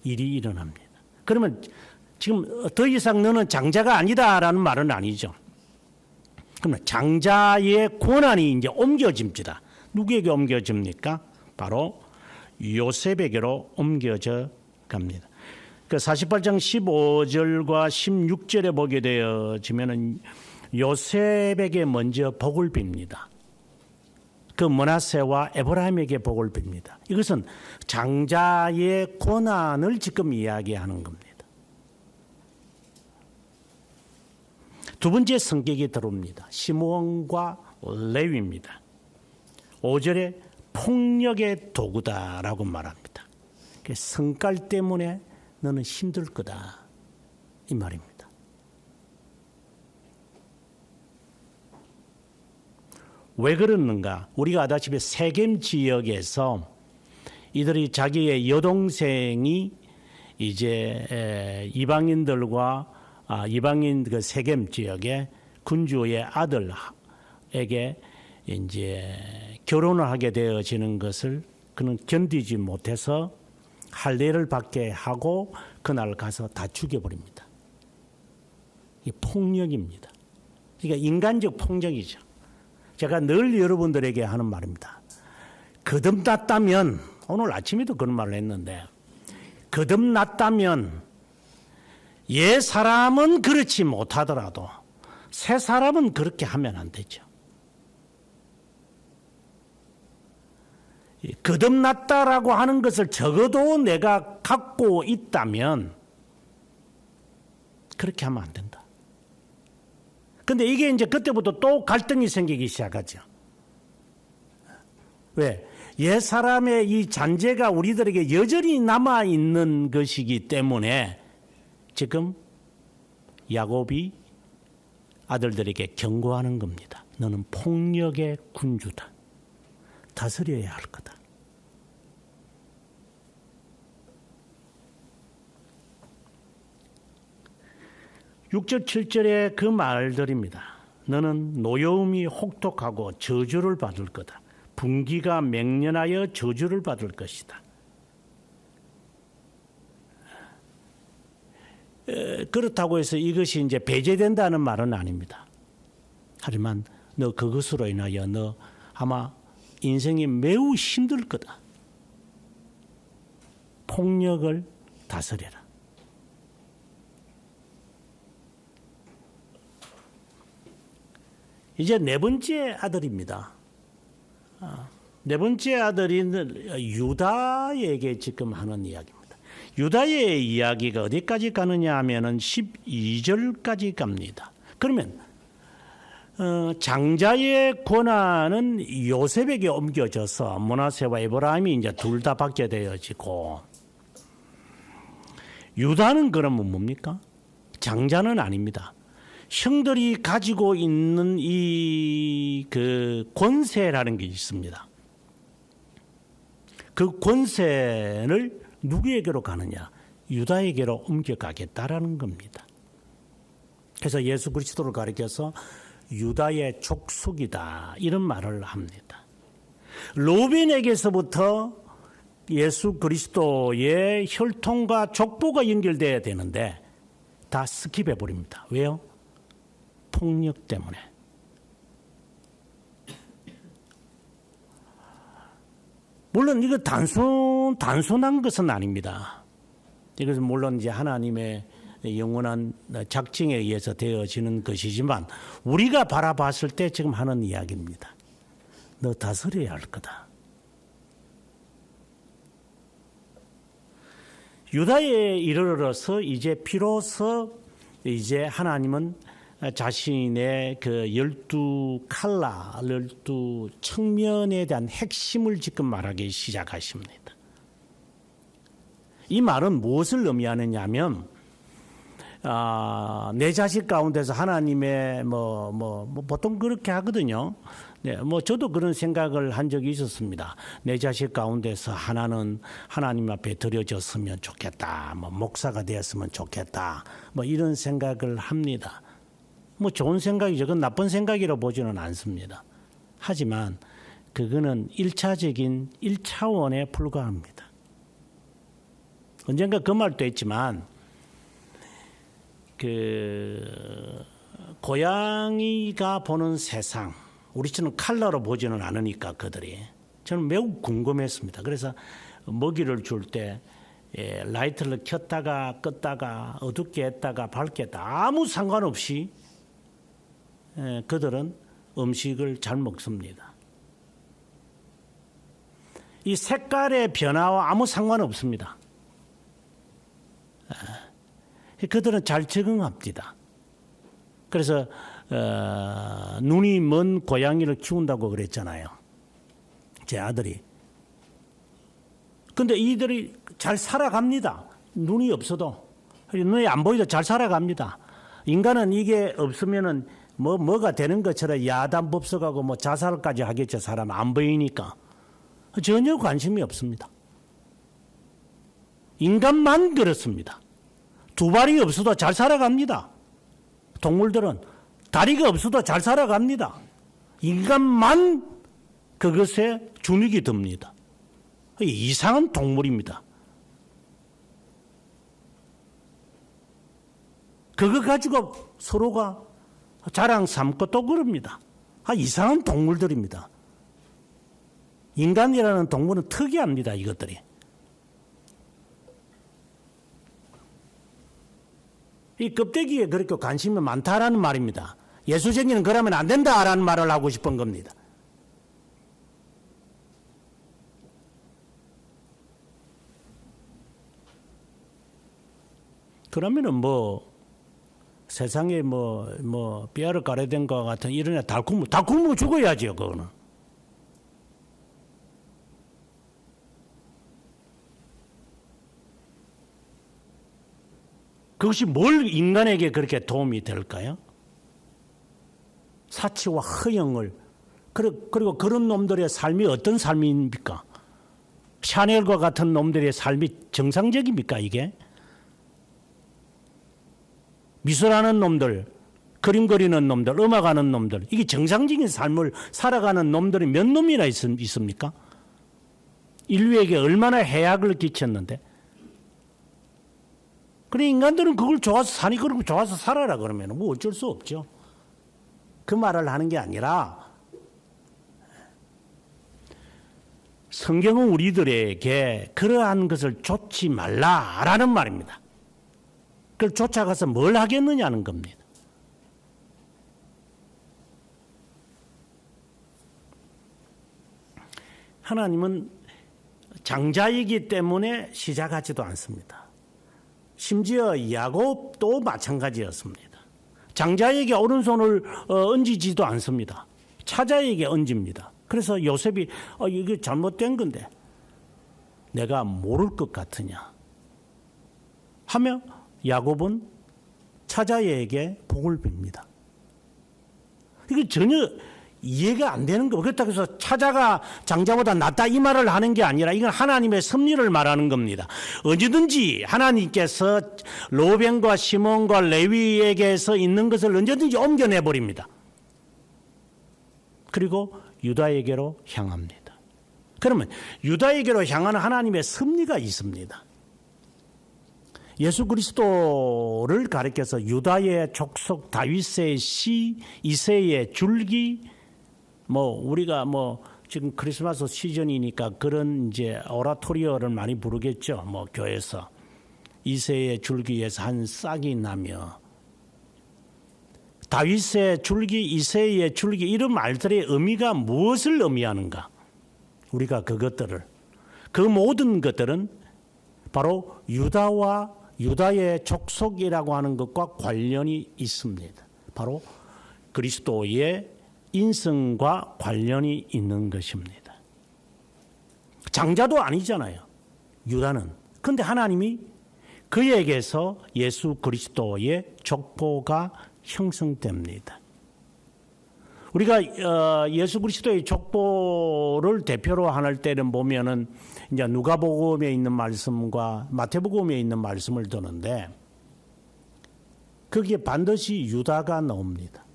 일이 일어납니다. 그러면 지금 더 이상 너는 장자가 아니다라는 말은 아니죠. 그러면 장자의 권한이 이제 옮겨집니다. 누구에게 옮겨집니까? 바로 요셉에게로 옮겨져 갑니다. 그 48장 15절과 16절에 보게 되어지면은 요셉에게 먼저 복을 빕니다. 그 므낫세와 에브라임에게 복을 빕니다. 이것은 장자의 권한을 지금 이야기하는 겁니다. 두 번째 성격이 들어옵니다. 시므온과 레위입니다. 5절에 폭력의 도구다라고 말합니다. 그 성깔 때문에 너는 힘들 거다 이 말입니다. 왜 그러는가? 우리가 아다시피 세겜 지역에서 이들이 자기의 여동생이 이제 이방인들과 이방인 그 세겜 지역의 군주의 아들에게 이제 결혼을 하게 되어지는 것을 그는 견디지 못해서 할례를 받게 하고 그날 가서 다 죽여버립니다. 이게 폭력입니다. 그러니까 인간적 폭력이죠. 제가 늘 여러분들에게 하는 말입니다. 거듭났다면, 오늘 아침에도 그런 말을 했는데, 거듭났다면 옛 사람은 그렇지 못하더라도 새 사람은 그렇게 하면 안 되죠. 거듭났다라고 하는 것을 적어도 내가 갖고 있다면 그렇게 하면 안 된다. 근데 이게 이제 그때부터 또 갈등이 생기기 시작하죠. 왜? 옛 사람의 이 잔재가 우리들에게 여전히 남아 있는 것이기 때문에 지금 야곱이 아들들에게 경고하는 겁니다. 너는 폭력의 군주다. 다스려야 할 거다. (6절) (7절의) 그 말들입니다. 너는 노여움이 혹독하고 저주를 받을 거다. 분기가 맹렬하여 저주를 받을 것이다. 그렇다고 해서 이것이 이제 배제된다는 말은 아닙니다. 하지만 너 그것으로 인하여 너 아마 인생이 매우 힘들 거다. 폭력을 다스려라. 이제 네 번째 아들입니다. 네 번째 아들이 유다에게 지금 하는 이야기입니다. 유다의 이야기가 어디까지 가느냐 하면은 12절까지 갑니다. 그러면 장자의 권한은 요셉에게 옮겨져서 므낫세와 에브라임이 이제 둘 다 받게 되어지고, 유다는 그러면 뭡니까? 장자는 아닙니다. 형들이 가지고 있는 이 그 권세라는 게 있습니다. 그 권세를 누구에게로 가느냐? 유다에게로 옮겨가겠다라는 겁니다. 그래서 예수 그리스도를 가리켜서 유다의 족속이다 이런 말을 합니다. 로벤에게서부터 예수 그리스도의 혈통과 족보가 연결돼야 되는데 다 스킵해 버립니다. 왜요? 폭력 때문에. 물론 이거 단순한 것은 아닙니다. 이것은 물론 이제 하나님의 영원한 작정에 의해서 되어지는 것이지만 우리가 바라봤을 때 지금 하는 이야기입니다. 너 다스려야 할 거다. 유다에 이르러서 이제 비로소 이제 하나님은 자신의 그 12칼라, 12측면에 대한 핵심을 지금 말하기 시작하십니다. 이 말은 무엇을 의미하느냐 하면, 내 자식 가운데서 하나님의 보통 그렇게 하거든요. 네, 저도 그런 생각을 한 적이 있었습니다. 내 자식 가운데서 하나는 하나님 앞에 드려졌으면 좋겠다. 목사가 되었으면 좋겠다. 이런 생각을 합니다. 좋은 생각이죠. 그건 나쁜 생각이라고 보지는 않습니다. 하지만 그거는 1차원에 불과합니다. 언젠가 그 말도 했지만 그 고양이가 보는 세상, 우리처럼 칼라로 보지는 않으니까 그들이 저는 매우 궁금했습니다. 그래서 먹이를 줄 때 라이트를 켰다가 껐다가 어둡게 했다가 밝게 했다 아무 상관없이 그들은 음식을 잘 먹습니다. 이 색깔의 변화와 아무 상관없습니다. 그들은 잘 적응합니다. 그래서 눈이 먼 고양이를 키운다고 그랬잖아요. 제 아들이 근데 이들이 잘 살아갑니다. 눈이 없어도. 눈이 안 보이도 잘 살아갑니다. 인간은 이게 없으면은 뭐가 되는 것처럼 야단법석하고 뭐 자살까지 하겠죠. 사람 안 보이니까. 전혀 관심이 없습니다. 인간만 그렇습니다. 두 발이 없어도 잘 살아갑니다. 동물들은 다리가 없어도 잘 살아갑니다. 인간만 그것에 주눅이 듭니다. 이상한 동물입니다. 그거 가지고 서로가 자랑 삼고 또 그럽니다. 이상한 동물들입니다. 인간이라는 동물은 특이합니다. 이것들이. 이 껍데기에 그렇게 관심이 많다라는 말입니다. 예수쟁이는 그러면 안 된다라는 말을 하고 싶은 겁니다. 그러면은 세상에 뼈를 가래된 것 같은 이런 애 다 굶어 죽어야지요, 그거는. 그것이 뭘 인간에게 그렇게 도움이 될까요? 사치와 허영을, 그리고 그런 놈들의 삶이 어떤 삶입니까? 샤넬과 같은 놈들의 삶이 정상적입니까, 이게? 미술하는 놈들, 그림 그리는 놈들, 음악하는 놈들, 이게 정상적인 삶을 살아가는 놈들이 몇 놈이나 있습니까? 인류에게 얼마나 해악을 끼쳤는데. 그래, 인간들은 그걸 좋아서 사니, 그러고 좋아서 살아라 그러면 뭐 어쩔 수 없죠. 그 말을 하는 게 아니라 성경은 우리들에게 그러한 것을 좇지 말라라는 말입니다. 그걸 쫓아가서 뭘 하겠느냐는 겁니다. 하나님은 장자이기 때문에 시작하지도 않습니다. 심지어 야곱도 마찬가지였습니다. 장자에게 오른손을 얹이지도 않습니다. 차자에게 얹습니다. 그래서 요셉이 이게 잘못된 건데 내가 모를 것 같으냐 하며 야곱은 차자에게 복을 빕니다. 이게 전혀 이해가 안 되는 거. 그렇다고 해서 차자가 장자보다 낫다 이 말을 하는 게 아니라 이건 하나님의 섭리를 말하는 겁니다. 언제든지 하나님께서 로벤과 시몬과 레위에게서 있는 것을 언제든지 옮겨내버립니다. 그리고 유다에게로 향합니다. 그러면 유다에게로 향하는 하나님의 섭리가 있습니다. 예수 그리스도를 가리켜서 유다의 족속, 다윗의 씨, 이새의 줄기, 우리가 지금 크리스마스 시즌이니까 그런 이제 오라토리오를 많이 부르겠죠. 교회에서 이새의 줄기에서 한 싹이 나며 다윗의 줄기, 이새의 줄기 이런 말들의 의미가 무엇을 의미하는가? 우리가 그 모든 것들은 바로 유다의 족속이라고 하는 것과 관련이 있습니다. 바로 그리스도의 인성과 관련이 있는 것입니다. 장자도 아니잖아요. 유다는. 그런데 하나님이 그에게서 예수 그리스도의 족보가 형성됩니다. 우리가 예수 그리스도의 족보를 대표로 할 때는 보면은 이제 누가복음에 있는 말씀과 마태복음에 있는 말씀을 드는데 거기에 반드시 유다가 나옵니다.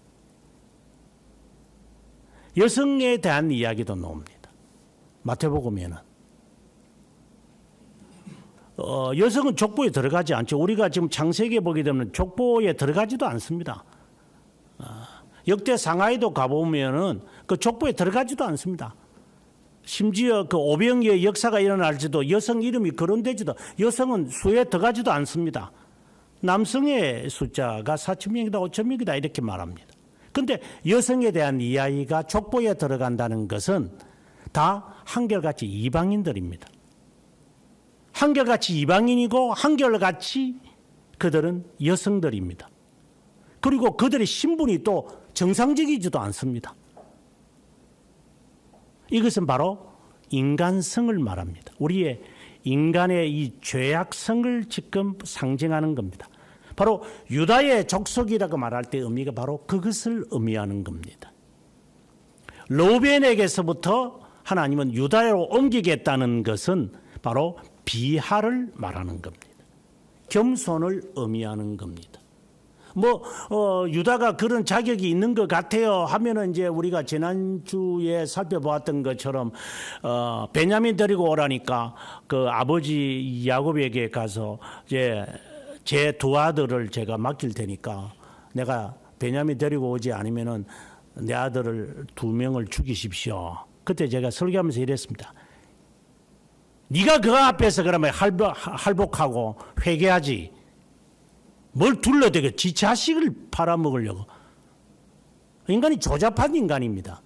여성에 대한 이야기도 나옵니다. 마태복음에는 여성은 족보에 들어가지 않죠. 우리가 지금 창세기에 보게 되면 족보에 들어가지도 않습니다. 역대 상하이도 가보면은 그 족보에 들어가지도 않습니다. 심지어 그 오병이의 역사가 일어날지도 여성 이름이 거론되지도 여성은 수에 들어가지도 않습니다. 남성의 숫자가 4,000명이다 5,000명이다 이렇게 말합니다. 그런데 여성에 대한 이야기가 족보에 들어간다는 것은 다 한결같이 이방인들입니다. 한결같이 이방인이고 한결같이 그들은 여성들입니다. 그리고 그들의 신분이 또 정상적이지도 않습니다. 이것은 바로 인간성을 말합니다. 우리의 인간의 이 죄악성을 지금 상징하는 겁니다. 바로 유다의 족속이라고 말할 때 의미가 바로 그것을 의미하는 겁니다. 로벤에게서부터 하나님은 유다로 옮기겠다는 것은 바로 비하를 말하는 겁니다. 겸손을 의미하는 겁니다. 유다가 그런 자격이 있는 것 같아요 하면은 이제 우리가 지난주에 살펴보았던 것처럼 베냐민 데리고 오라니까 그 아버지 야곱에게 가서 이제 제 두 아들을 제가 맡길 테니까 내가 베냐민 데리고 오지 않으면은 내 아들을 2명을 죽이십시오. 그때 제가 설교하면서 이랬습니다. 네가 그 앞에서 그러면 할복하고 회개하지. 뭘 둘러대고 지 자식을 팔아먹으려고. 인간이 조잡한 인간입니다.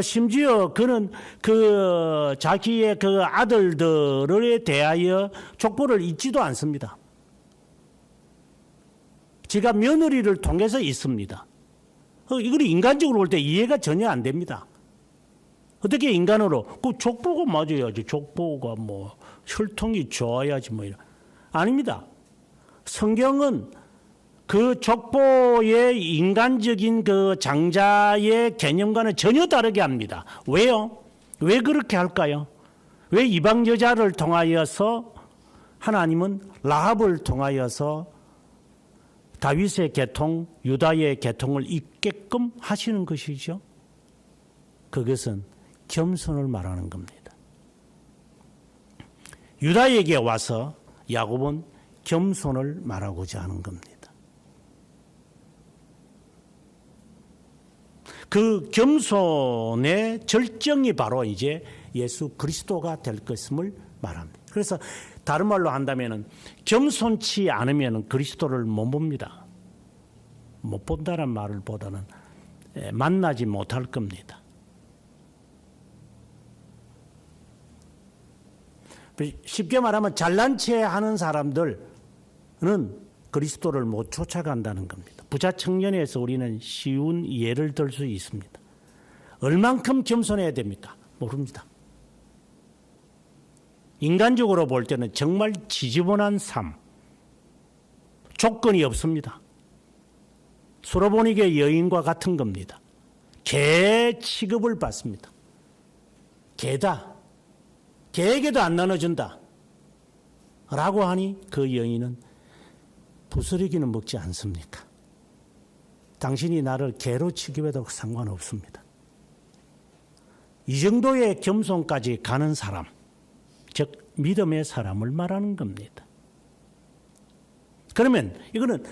심지어 그는 그 자기의 그 아들들에 대하여 족보를 잊지도 않습니다. 지가 며느리를 통해서 있습니다. 이걸 인간적으로 볼 때 이해가 전혀 안 됩니다. 어떻게 인간으로 그 족보가 맞아야지. 족보가 뭐 혈통이 좋아야지 뭐 이런. 아닙니다. 성경은 그 족보의 인간적인 그 장자의 개념과는 전혀 다르게 합니다. 왜요? 왜 그렇게 할까요? 왜 이방 여자를 통하여서 하나님은 라합을 통하여서 다윗의 계통, 유다의 계통을 잇게끔 하시는 것이죠? 그것은 겸손을 말하는 겁니다. 유다에게 와서 야곱은 겸손을 말하고자 하는 겁니다. 그 겸손의 절정이 바로 이제 예수 그리스도가 될 것임을 말합니다. 그래서 다른 말로 한다면은 겸손치 않으면 그리스도를 못 봅니다. 못 본다는 말을 보다는 만나지 못할 겁니다. 쉽게 말하면 잘난 체 하는 사람들은 그리스도를 못 쫓아간다는 겁니다. 부자 청년에서 우리는 쉬운 예를 들 수 있습니다. 얼만큼 겸손해야 됩니까? 모릅니다. 인간적으로 볼 때는 정말 지저분한 삶, 조건이 없습니다. 수로보니게 여인과 같은 겁니다. 개 취급을 받습니다. 개다. 개에게도 안 나눠준다. 라고 하니 그 여인은 부스러기는 먹지 않습니까? 당신이 나를 개로 취급해도 상관없습니다. 이 정도의 겸손까지 가는 사람, 즉 믿음의 사람을 말하는 겁니다. 그러면 이거는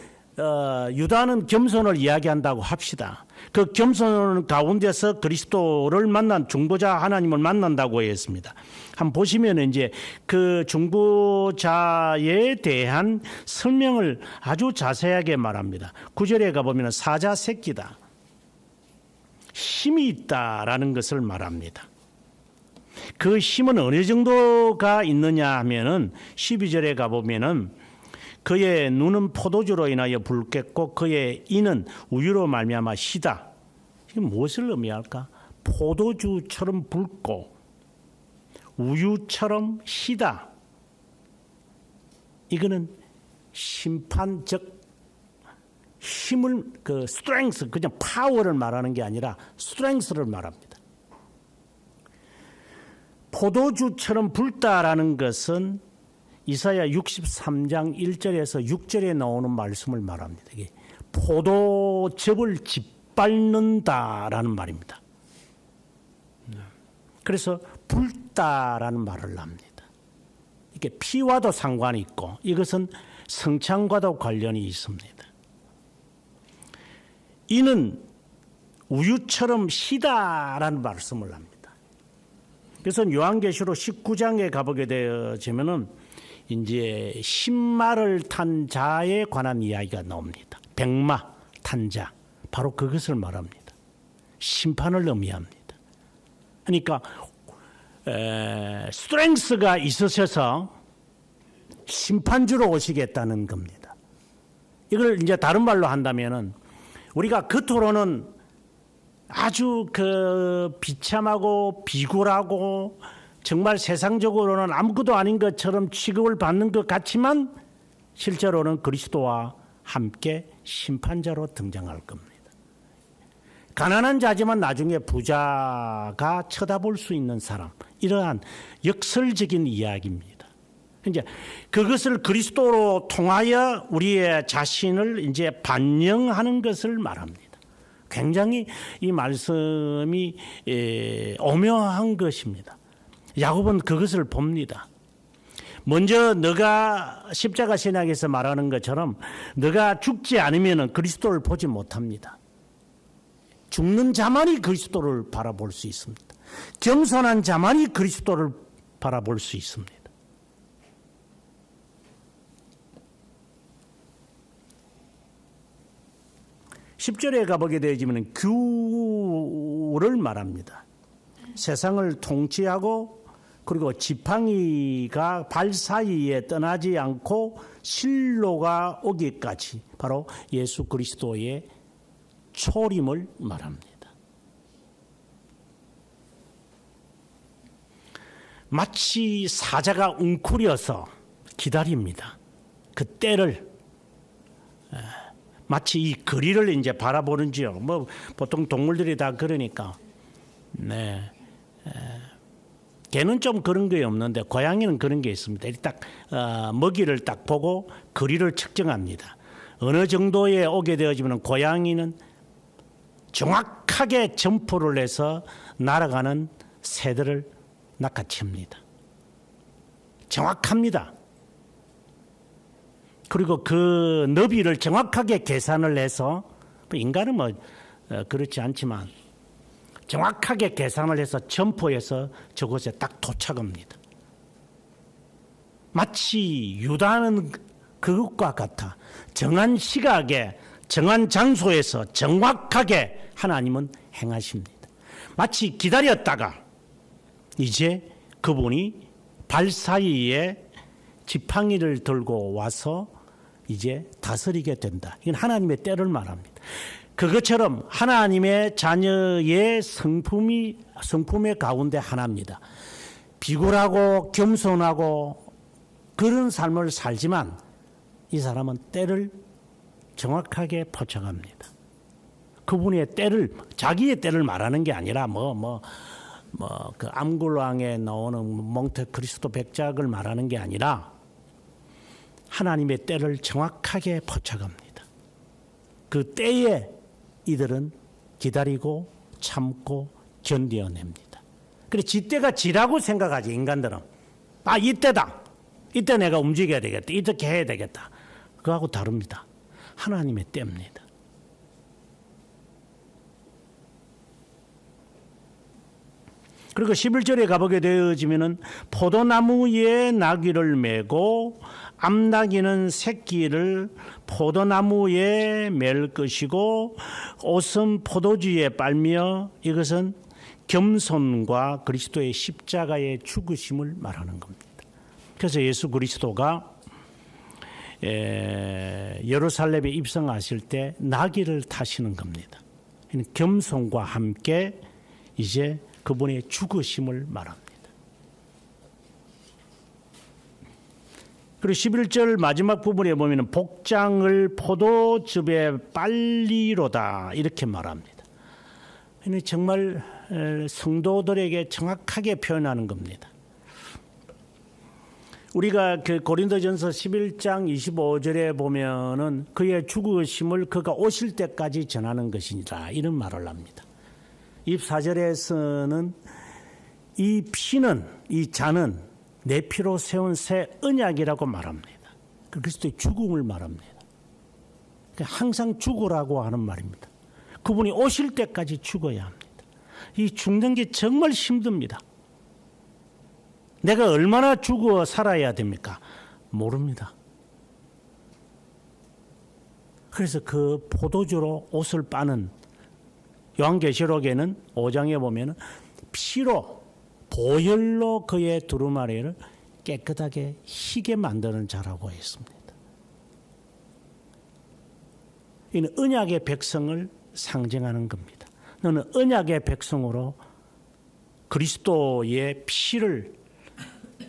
유다는 겸손을 이야기한다고 합시다. 그 겸손 가운데서 그리스도를 만난 중보자 하나님을 만난다고 했습니다. 한번 보시면 이제 그 중보자에 대한 설명을 아주 자세하게 말합니다. 9절에 가보면 사자 새끼다. 힘이 있다라는 것을 말합니다. 그 힘은 어느 정도가 있느냐 하면은 12절에 가보면은 그의 눈은 포도주로 인하여 붉겠고 그의 이는 우유로 말미암아 시다. 이게 무엇을 의미할까? 포도주처럼 붉고 우유처럼 시다. 이거는 심판적 힘을 그 strength 그냥 파워를 말하는 게 아니라 strength를 말합니다. 포도주처럼 붉다라는 것은 이사야 63장 1절에서 6절에 나오는 말씀을 말합니다. 이게 포도즙을 짓밟는다라는 말입니다. 그래서 붉다라는 말을 합니다. 이게 피와도 상관이 있고 이것은 성찬과도 관련이 있습니다. 이는 우유처럼 시다라는 말씀을 합니다. 그래서 요한계시록 19장에 가보게 되어지면은 이제 신마를 탄 자에 관한 이야기가 나옵니다. 백마 탄 자, 바로 그것을 말합니다. 심판을 의미합니다. 그러니까 스트렝스가 있으셔서 심판주로 오시겠다는 겁니다. 이걸 이제 다른 말로 한다면은 우리가 겉으로는 아주 그 비참하고 비굴하고 정말 세상적으로는 아무것도 아닌 것처럼 취급을 받는 것 같지만 실제로는 그리스도와 함께 심판자로 등장할 겁니다. 가난한 자지만 나중에 부자가 쳐다볼 수 있는 사람, 이러한 역설적인 이야기입니다. 이제 그것을 그리스도로 통하여 우리의 자신을 이제 반영하는 것을 말합니다. 굉장히 이 말씀이 오묘한 것입니다. 야곱은 그것을 봅니다. 먼저 너가 십자가 신약에서 말하는 것처럼 너가 죽지 않으면 그리스도를 보지 못합니다. 죽는 자만이 그리스도를 바라볼 수 있습니다. 겸손한 자만이 그리스도를 바라볼 수 있습니다. 10절에 가보게 되어지면 규를 말합니다. 세상을 통치하고 그리고 지팡이가 발 사이에 떠나지 않고 실로가 오기까지 바로 예수 그리스도의 초림을 말합니다. 마치 사자가 웅크려서 기다립니다. 그 때를 마치 이 거리를 이제 바라보는지요. 뭐 보통 동물들이 다 그러니까. 네. 개는 좀 그런 게 없는데 고양이는 그런 게 있습니다. 딱 먹이를 딱 보고 거리를 측정합니다. 어느 정도에 오게 되어지면 고양이는 정확하게 점프를 해서 날아가는 새들을 낚아챕니다. 정확합니다. 그리고 그 너비를 정확하게 계산을 해서 인간은 뭐 그렇지 않지만 정확하게 계산을 해서 점프해서 저곳에 딱 도착합니다. 마치 유다는 그것과 같아 정한 시각에 정한 장소에서 정확하게 하나님은 행하십니다. 마치 기다렸다가 이제 그분이 발 사이에 지팡이를 들고 와서 이제 다스리게 된다. 이건 하나님의 때를 말합니다. 그것처럼 하나님의 자녀의 성품의 가운데 하나입니다. 비굴하고 겸손하고 그런 삶을 살지만 이 사람은 때를 정확하게 포착합니다. 그분의 때를, 자기의 때를 말하는 게 아니라 그 암굴왕에 나오는 몽테크리스토 백작을 말하는 게 아니라 하나님의 때를 정확하게 포착합니다. 그 때에 이들은 기다리고 참고 견뎌냅니다. 그래 지때가 지라고 생각하지 인간들은. 아 이때다. 이때 내가 움직여야 되겠다. 이렇게 해야 되겠다. 그거하고 다릅니다. 하나님의 때입니다. 그리고 11절에 가보게 되어지면은 포도나무에 나귀를 메고 암나귀는 새끼를 포도나무에 맬 것이고 옷은 포도주에 빨며 이것은 겸손과 그리스도의 십자가의 죽으심을 말하는 겁니다. 그래서 예수 그리스도가 예루살렘에 입성하실 때 나귀를 타시는 겁니다. 겸손과 함께 이제 그분의 죽으심을 말합니다. 그리고 11절 마지막 부분에 보면 복장을 포도즙에 빨리로다 이렇게 말합니다. 정말 성도들에게 정확하게 표현하는 겁니다. 우리가 그 고린도전서 11장 25절에 보면은 그의 죽으심을 그가 오실 때까지 전하는 것이니라 이런 말을 합니다. 24절에서는 이 피는 이 잔은 내 피로 세운 새 언약이라고 말합니다. 그리스도의 죽음을 말합니다. 항상 죽으라고 하는 말입니다. 그분이 오실 때까지 죽어야 합니다. 이 죽는 게 정말 힘듭니다. 내가 얼마나 죽어 살아야 됩니까? 모릅니다. 그래서 그 포도주로 옷을 빠는 요한계시록에는 5장에 보면 피로 보혈로 그의 두루마리를 깨끗하게 희게 만드는 자라고 했습니다. 이는 언약의 백성을 상징하는 겁니다. 너는 언약의 백성으로 그리스도의 피를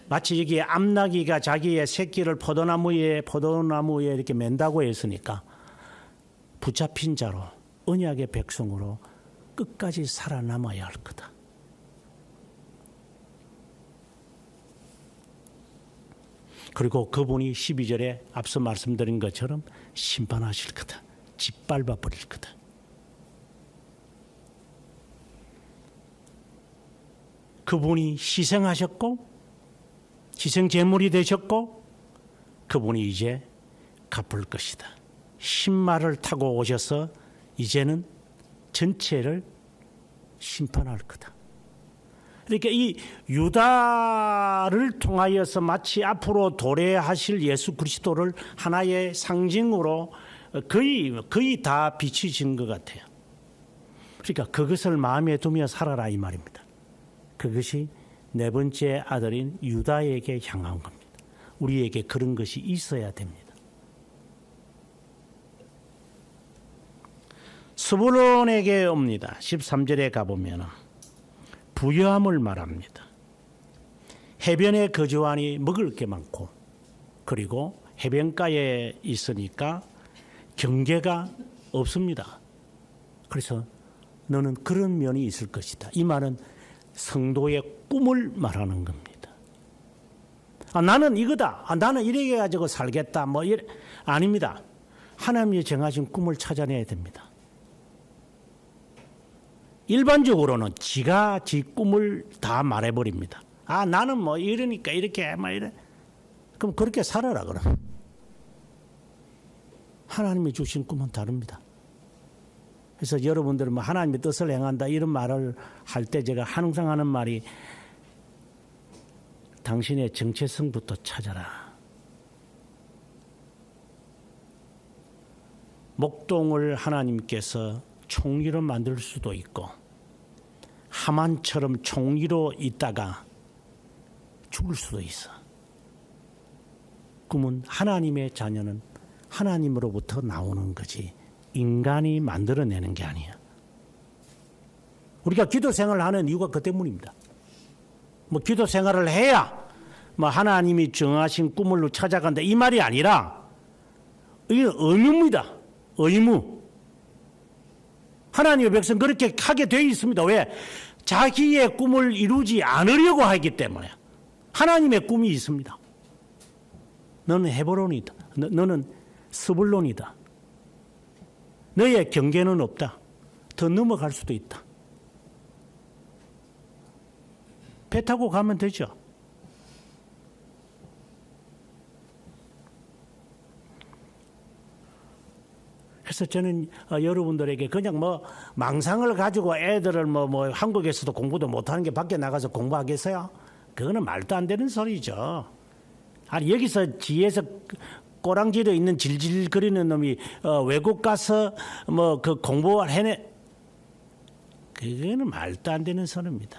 마치 여기에 암나귀가 자기의 새끼를 포도나무에 이렇게 맨다고 했으니까 붙잡힌 자로 언약의 백성으로 끝까지 살아남아야 할 거다. 그리고 그분이 12절에 앞서 말씀드린 것처럼 심판하실 거다. 짓밟아 버릴 거다. 그분이 희생하셨고 희생 제물이 되셨고 그분이 이제 갚을 것이다. 신말을 타고 오셔서 이제는 전체를 심판할 거다. 그러니까 이 유다를 통하여서 마치 앞으로 도래하실 예수 그리스도를 하나의 상징으로 거의 다 비추진 것 같아요. 그러니까 그것을 마음에 두며 살아라 이 말입니다. 그것이 네 번째 아들인 유다에게 향한 겁니다. 우리에게 그런 것이 있어야 됩니다. 스불론에게 옵니다. 13절에 가보면 부유함을 말합니다. 해변에 거주하니 먹을 게 많고 그리고 해변가에 있으니까 경계가 없습니다. 그래서 너는 그런 면이 있을 것이다. 이 말은 성도의 꿈을 말하는 겁니다. 나는 이거다. 나는 이렇게 가지고 살겠다. 아닙니다. 하나님이 정하신 꿈을 찾아내야 됩니다. 일반적으로는 지가 지 꿈을 다 말해버립니다. 나는 이러니까 이렇게 이래. 그럼 그렇게 살아라 그럼. 하나님이 주신 꿈은 다릅니다. 그래서 여러분들은 하나님의 뜻을 행한다 이런 말을 할 때 제가 항상 하는 말이 당신의 정체성부터 찾아라. 목동을 하나님께서 총리로 만들 수도 있고 하만처럼 총리로 있다가 죽을 수도 있어. 꿈은 하나님의 자녀는 하나님으로부터 나오는 거지 인간이 만들어내는 게 아니야. 우리가 기도 생활을 하는 이유가 그 때문입니다. 기도 생활을 해야 하나님이 정하신 꿈을 찾아간다 이 말이 아니라 이게 의무입니다. 의무. 하나님의 백성 그렇게 하게 되어 있습니다. 왜? 자기의 꿈을 이루지 않으려고 하기 때문에. 하나님의 꿈이 있습니다. 너는 헤브론이다. 너는 스불론이다. 너의 경계는 없다. 더 넘어갈 수도 있다. 배 타고 가면 되죠. 그래서 저는 여러분들에게 그냥 망상을 가지고 애들을 한국에서도 공부도 못하는 게 밖에 나가서 공부하겠어요? 그거는 말도 안 되는 소리죠. 여기서 뒤에서 꼬랑지로 있는 질질거리는 놈이 외국 가서 그 공부를 해내. 그거는 말도 안 되는 소리입니다.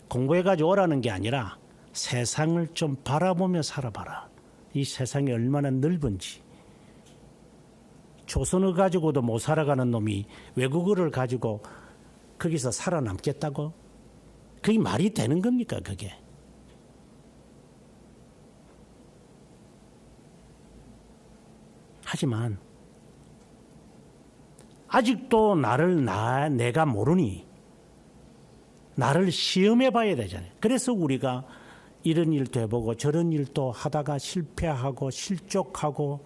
공부해가지고 오라는 게 아니라 세상을 좀 바라보며 살아봐라. 이 세상이 얼마나 넓은지. 조선어 가지고도 못 살아가는 놈이 외국어를 가지고 거기서 살아남겠다고? 그게 말이 되는 겁니까 그게? 하지만 아직도 내가 모르니 나를 시험해 봐야 되잖아요. 그래서 우리가 이런 일도 해보고 저런 일도 하다가 실패하고 실족하고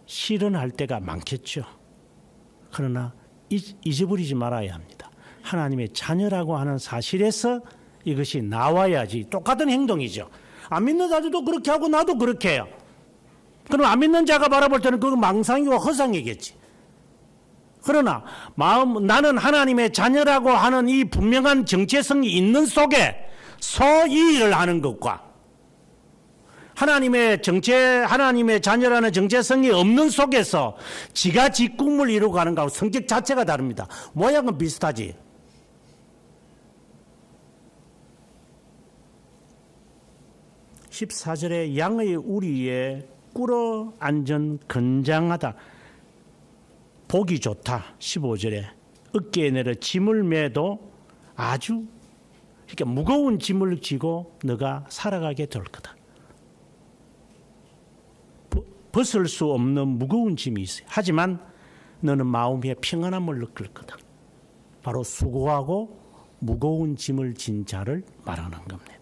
실현할 때가 많겠죠. 그러나 잊어버리지 말아야 합니다. 하나님의 자녀라고 하는 사실에서 이것이 나와야지. 똑같은 행동이죠. 안 믿는 자들도 그렇게 하고 나도 그렇게 해요. 그럼 안 믿는 자가 바라볼 때는 그건 망상이고 허상이겠지. 그러나 나는 하나님의 자녀라고 하는 이 분명한 정체성이 있는 속에 이 일을 하는 것과 하나님의 자녀라는 정체성이 없는 속에서 지가 지 꿈을 이루고 가는 것하고 성격 자체가 다릅니다. 모양은 비슷하지. (14절에) 양의 우리에 꿇어 앉은 건장하다. 보기 좋다. 15절에 어깨에 내려 짐을 매도 아주 그러니까 무거운 짐을 지고 너가 살아가게 될 거다. 벗을 수 없는 무거운 짐이 있어요. 하지만 너는 마음에 평안함을 느낄 거다. 바로 수고하고 무거운 짐을 진 자를 말하는 겁니다.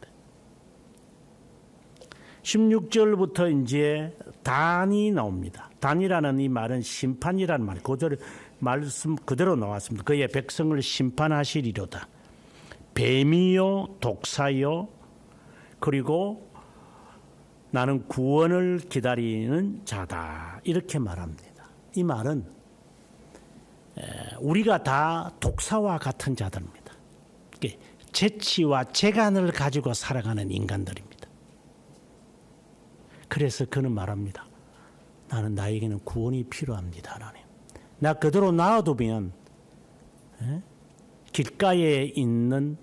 16절부터 이제 단이 나옵니다. 단이라는 이 말은 심판이라는 말, 그대로 말씀 그대로 나왔습니다. 그의 백성을 심판하시리로다. 뱀이요 독사요 그리고 나는 구원을 기다리는 자다 이렇게 말합니다. 이 말은 우리가 다 독사와 같은 자들입니다. 재치와 재간을 가지고 살아가는 인간들입니다. 그래서 그는 말합니다. 나는 나에게는 구원이 필요합니다. 하나님. 나 그대로 놔두면 길가에 있는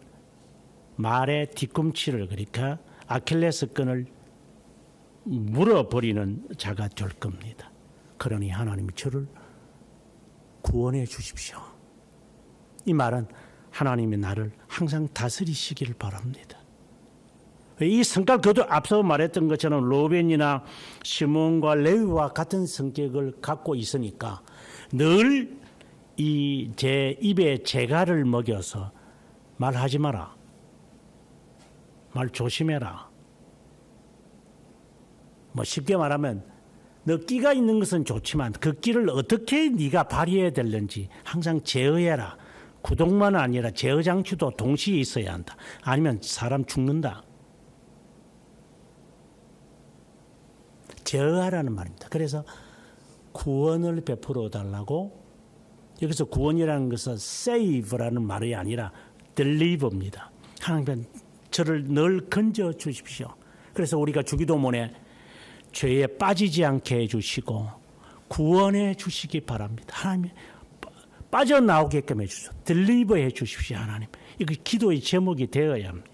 말의 뒤꿈치를 그러니까 아킬레스건을 물어버리는 자가 될 겁니다. 그러니 하나님이 저를 구원해 주십시오. 이 말은 하나님이 나를 항상 다스리시기를 바랍니다. 이 성격 그도 앞서 말했던 것처럼 로벤이나 시몬과 레위와 같은 성격을 갖고 있으니까 늘 이 제 입에 재갈을 먹여서 말하지 마라. 말 조심해라. 뭐 쉽게 말하면 너 끼가 있는 것은 좋지만 그 끼를 어떻게 네가 발휘해야 되는지 항상 제어해라. 구독만 아니라 제어 장치도 동시에 있어야 한다. 아니면 사람 죽는다. 제어하라는 말입니다. 그래서 구원을 베풀어 달라고 여기서 구원이라는 것은 save라는 말이 아니라 deliver입니다. 하나님 저를 늘 건져 주십시오. 그래서 우리가 주기도문에 죄에 빠지지 않게 해주시고 구원해 주시기 바랍니다. 하나님 빠져나오게끔 해주십시오. deliver 해주십시오. 하나님. 이거 기도의 제목이 되어야 합니다.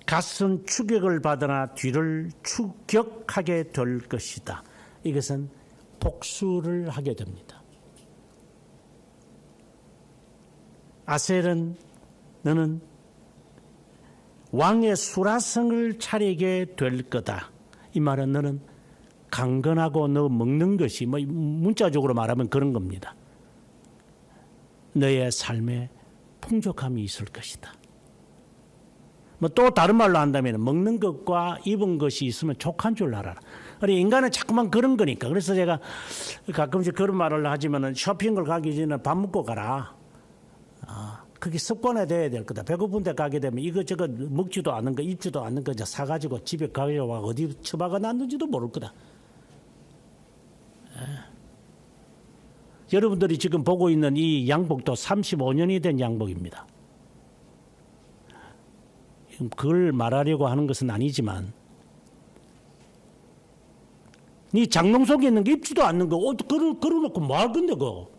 갓은 추격을 받으나 뒤를 추격하게 될 것이다. 이것은 복수를 하게 됩니다. 아셀은 너는 왕의 수라성을 차리게 될 거다. 이 말은 너는 강건하고 너 먹는 것이 뭐 문자적으로 말하면 그런 겁니다. 너의 삶에 풍족함이 있을 것이다. 뭐 또 다른 말로 한다면 먹는 것과 입은 것이 있으면 족한 줄 알아라. 인간은 자꾸만 그런 거니까. 그래서 제가 가끔씩 그런 말을 하지만은 쇼핑을 가기 전에 밥 먹고 가라. 그게 습관화 돼야 될 거다. 배고픈 데 가게 되면 이거저거 먹지도 않는 거, 입지도 않는 거 사가지고 집에 가져와 어디 처박아 놨는지도 모를 거다. 여러분들이 지금 보고 있는 이 양복도 35년이 된 양복입니다. 그걸 말하려고 하는 것은 아니지만 네 장롱 속에 있는 게 입지도 않는 거 걸어놓고 뭐 할 건데 그거.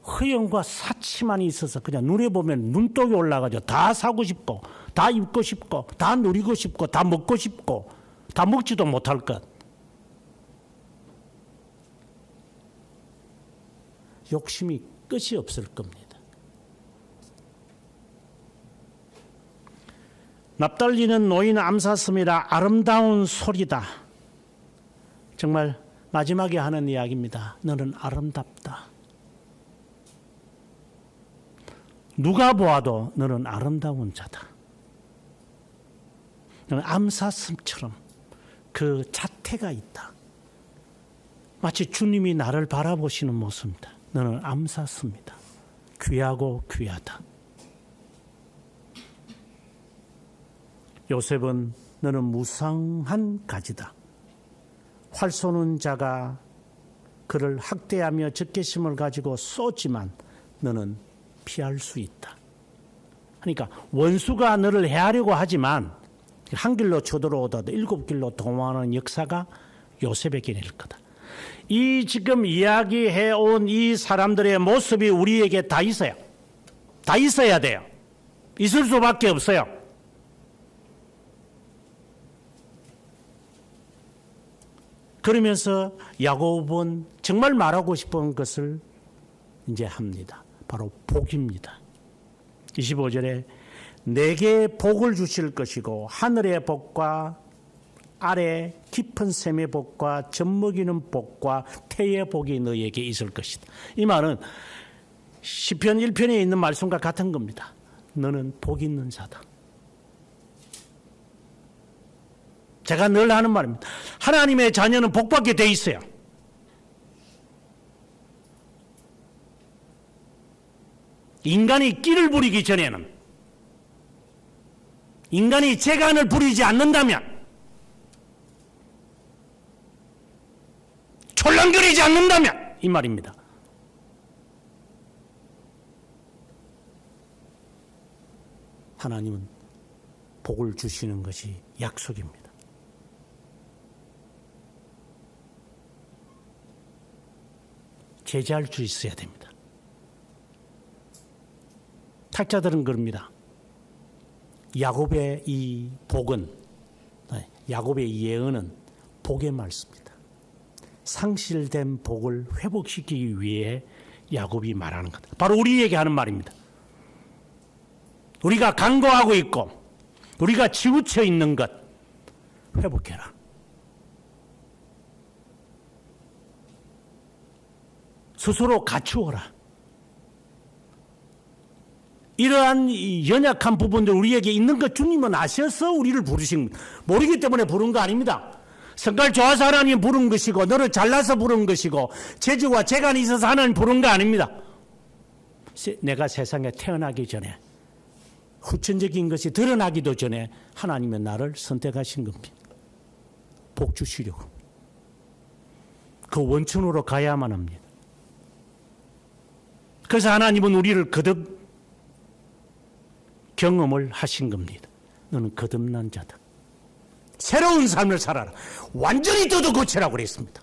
허영과 사치만 있어서 그냥 눈에 보면 눈독이 올라가지고 다 사고 싶고 다 입고 싶고 다 누리고 싶고 다 먹고 싶고 다 먹지도 못할 것. 욕심이 끝이 없을 겁니다. 납달리는 노인 암사슴이라 아름다운 소리다. 정말 마지막에 하는 이야기입니다. 너는 아름답다. 누가 보아도 너는 아름다운 자다. 너는 암사슴처럼 그 자태가 있다. 마치 주님이 나를 바라보시는 모습입니다. 너는 암사슴이다. 귀하고 귀하다. 요셉은 너는 무상한 가지다. 활 쏘는 자가 그를 학대하며 적개심을 가지고 쏘지만 너는 피할 수 있다. 그러니까 원수가 너를 해하려고 하지만 한 길로 쳐들어오더라도 7길로 도망하는 역사가 요셉에게 낼 거다. 이 지금 이야기해온 이 사람들의 모습이 우리에게 다 있어요. 다 있어야 돼요. 있을 수밖에 없어요. 그러면서 야곱은 정말 말하고 싶은 것을 이제 합니다. 바로 복입니다. 25절에 내게 복을 주실 것이고 하늘의 복과 아래 깊은 샘의 복과 젖먹이는 복과 태의 복이 너에게 있을 것이다. 이 말은 시편 1편에 있는 말씀과 같은 겁니다. 너는 복 있는 자다. 제가 늘 하는 말입니다. 하나님의 자녀는 복받게 돼 있어요. 인간이 끼를 부리기 전에는, 인간이 재간을 부리지 않는다면, 촐랑거리지 않는다면 이 말입니다. 하나님은 복을 주시는 것이 약속입니다. 제재할 수 있어야 됩니다. 학자들은 그럽니다. 야곱의 이 복은, 야곱의 이 예언은 복의 말씀입니다. 상실된 복을 회복시키기 위해 야곱이 말하는 것. 바로 우리에게 하는 말입니다. 우리가 간과하고 있고 우리가 치우쳐 있는 것 회복해라. 스스로 갖추어라. 이러한 연약한 부분들 우리에게 있는 것 주님은 아셔서 우리를 부르신, 모르기 때문에 부른 거 아닙니다. 성깔 좋아서 하나님 부른 것이고 너를 잘나서 부른 것이고 재주와 재간이 있어서 하나님 부른 거 아닙니다. 내가 세상에 태어나기 전에, 후천적인 것이 드러나기도 전에 하나님은 나를 선택하신 겁니다. 복 주시려고. 그 원천으로 가야만 합니다. 그래서 하나님은 우리를 거듭 경험을 하신 겁니다. 너는 거듭난 자다. 새로운 삶을 살아라. 완전히 뜯어 고치라고 그랬습니다.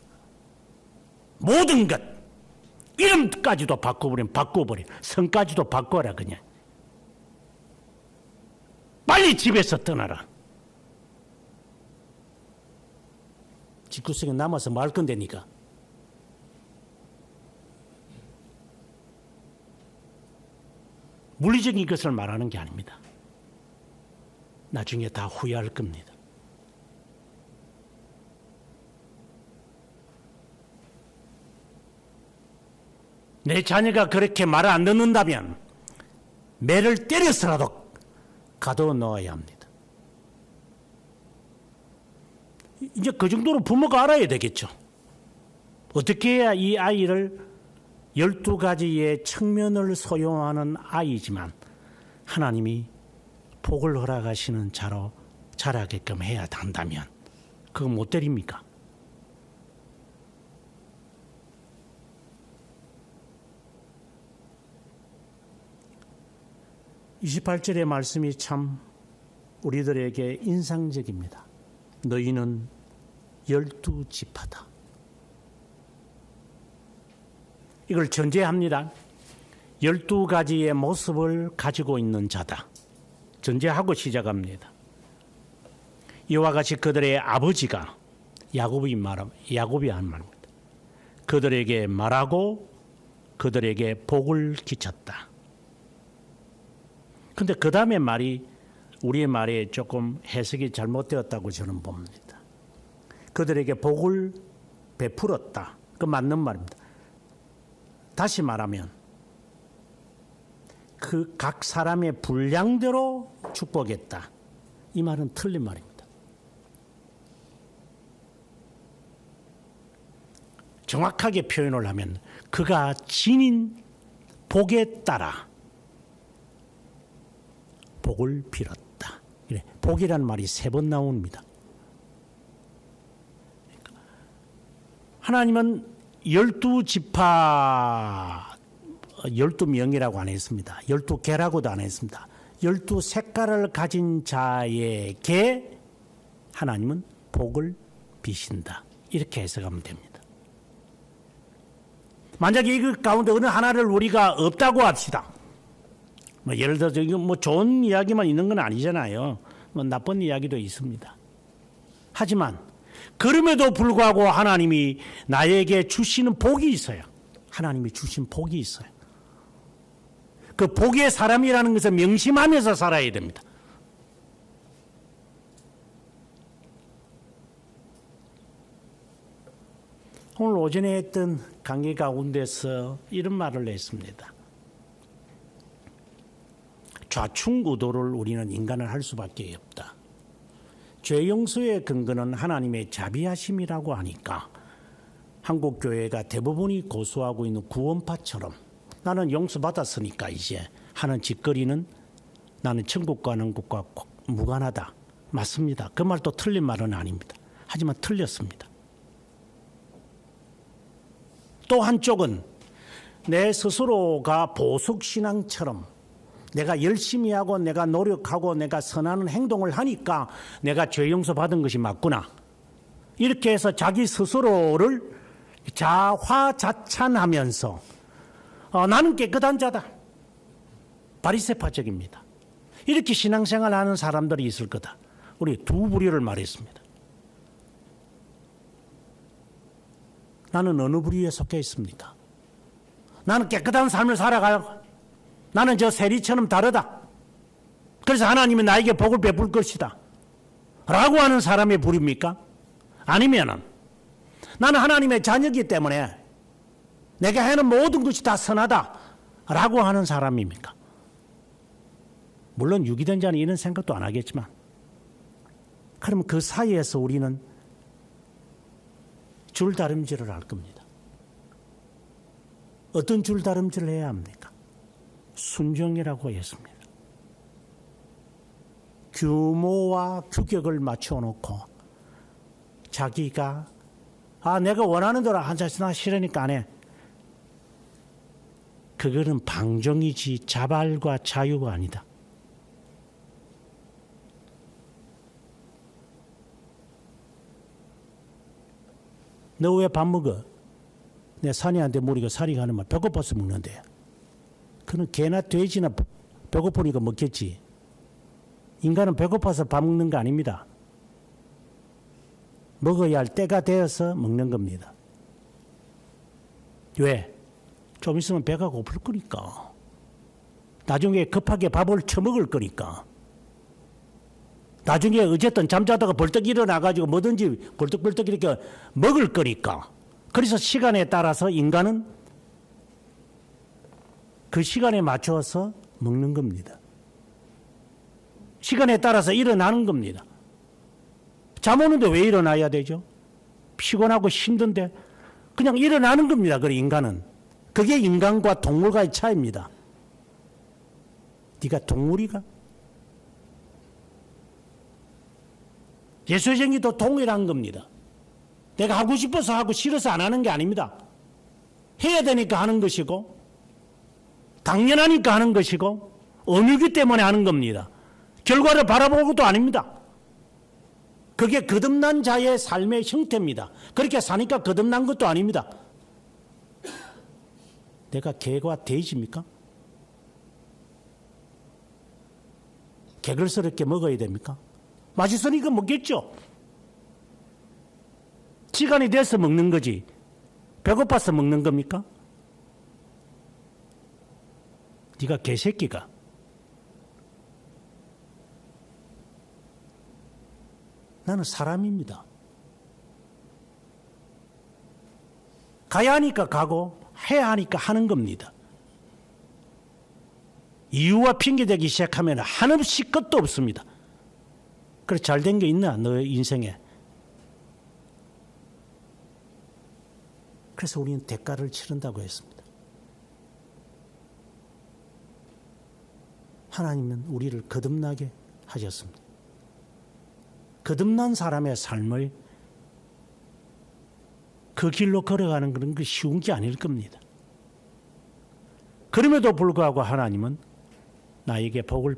모든 것, 이름까지도 바꿔버리면 바꿔버려. 성까지도 바꿔라 그냥. 빨리 집에서 떠나라. 집구석에 남아서 말 건데니까. 물리적인 것을 말하는 게 아닙니다. 나중에 다 후회할 겁니다. 내 자녀가 그렇게 말을 안 듣는다면 매를 때려서라도 가둬 넣어야 합니다. 이제 그 정도로 부모가 알아야 되겠죠. 어떻게 해야 이 아이를 12가지의 측면을 소용하는 아이지만 하나님이 복을 허락하시는 자로 자라게끔 해야 한다면 그거 못 때립니까? (28절의) 말씀이 참 우리들에게 인상적입니다. 너희는 12지파다. 이걸 전제합니다. 12가지의 모습을 가지고 있는 자다. 전제하고 시작합니다. 이와 같이 그들의 아버지가 야곱이 한 말입니다. 그들에게 말하고 그들에게 복을 끼쳤다. 그런데 그 다음에 말이 우리의 말에 조금 해석이 잘못되었다고 저는 봅니다. 그들에게 복을 베풀었다. 그 맞는 말입니다. 다시 말하면 그 각 사람의 분량대로 축복했다. 이 말은 틀린 말입니다. 정확하게 표현을 하면 그가 지닌 복에 따라 복을 빌었다. 그래, 복이라는 말이 3번 나옵니다. 하나님은 12지파 12명이라고 안 했습니다. 12개라고도 안 했습니다. 12색깔을 가진 자에게 하나님은 복을 비신다. 이렇게 해석하면 됩니다. 만약에 이 가운데 어느 하나를 우리가 없다고 합시다. 예를 들어서 좋은 이야기만 있는 건 아니잖아요. 나쁜 이야기도 있습니다. 하지만 그럼에도 불구하고 하나님이 나에게 주시는 복이 있어요. 하나님이 주신 복이 있어요. 그 복의 사람이라는 것을 명심하면서 살아야 됩니다. 오늘 오전에 했던 강의 가운데서 이런 말을 했습니다. 좌충우돌을 우리는 인간을 할 수밖에 없다. 죄 용서의 근거는 하나님의 자비하심이라고 하니까 한국교회가 대부분이 고수하고 있는 구원파처럼 나는 용서받았으니까 이제 하는 짓거리는 나는 천국 가는 것과 무관하다. 맞습니다. 그 말도 틀린 말은 아닙니다. 하지만 틀렸습니다. 또 한쪽은 내 스스로가 보석신앙처럼 내가 열심히 하고 내가 노력하고 내가 선하는 행동을 하니까 내가 죄 용서받은 것이 맞구나. 이렇게 해서 자기 스스로를 자화자찬하면서 나는 깨끗한 자다. 바리새파적입니다. 이렇게 신앙생활하는 사람들이 있을 거다. 우리 두 부류를 말했습니다. 나는 어느 부류에 속해 있습니까? 나는 깨끗한 삶을 살아가요. 나는 저 세리처럼 다르다. 그래서 하나님은 나에게 복을 베풀 것이다. 라고 하는 사람의 부류입니까? 아니면은 나는 하나님의 자녀이기 때문에 내가 하는 모든 것이 다 선하다. 라고 하는 사람입니까? 물론 유기된 자는 이런 생각도 안 하겠지만 그러면 그 사이에서 우리는 줄다름질을 할 겁니다. 어떤 줄다름질을 해야 합니까? 순종이라고 했습니다. 규모와 규격을 맞춰놓고 자기가 내가 원하는 대로 앉아서 나 싫으니까 안 해. 그거는 방종이지 자발과 자유가 아니다. 너 왜 밥 먹어? 내 사내한테 물이고 사리가 하는 말 배고파서 먹는데. 그는 개나 돼지나 배고프니까 먹겠지. 인간은 배고파서 밥 먹는 거 아닙니다. 먹어야 할 때가 되어서 먹는 겁니다. 왜? 좀 있으면 배가 고플 거니까. 나중에 급하게 밥을 처먹을 거니까. 나중에 어쨌든 잠자다가 벌떡 일어나가지고 뭐든지 벌떡벌떡 이렇게 먹을 거니까. 그래서 시간에 따라서 인간은 그 시간에 맞춰서 먹는 겁니다. 시간에 따라서 일어나는 겁니다. 잠 오는데 왜 일어나야 되죠? 피곤하고 힘든데 그냥 일어나는 겁니다. 그래 인간은. 그게 인간과 동물과의 차이입니다. 네가 동물이가? 예수의 정의도 동일한 겁니다. 내가 하고 싶어서 하고 싫어서 안 하는 게 아닙니다. 해야 되니까 하는 것이고 당연하니까 하는 것이고 의무이기 때문에 하는 겁니다. 결과를 바라보는 것도 아닙니다. 그게 거듭난 자의 삶의 형태입니다. 그렇게 사니까 거듭난 것도 아닙니다. 내가 개와 돼지입니까? 개걸스럽게 먹어야 됩니까? 맛있으니까 먹겠죠. 시간이 돼서 먹는 거지 배고파서 먹는 겁니까? 네가 개새끼가 나는 사람입니다. 가야 하니까 가고 해야 하니까 하는 겁니다. 이유와 핑계대기 시작하면 한없이 끝도 없습니다. 그래 잘된 게 있나 너 인생에. 그래서 우리는 대가를 치른다고 했습니다. 하나님은 우리를 거듭나게 하셨습니다. 거듭난 사람의 삶을 그 길로 걸어가는 그런 게 쉬운 게 아닐 겁니다. 그럼에도 불구하고 하나님은 나에게 복을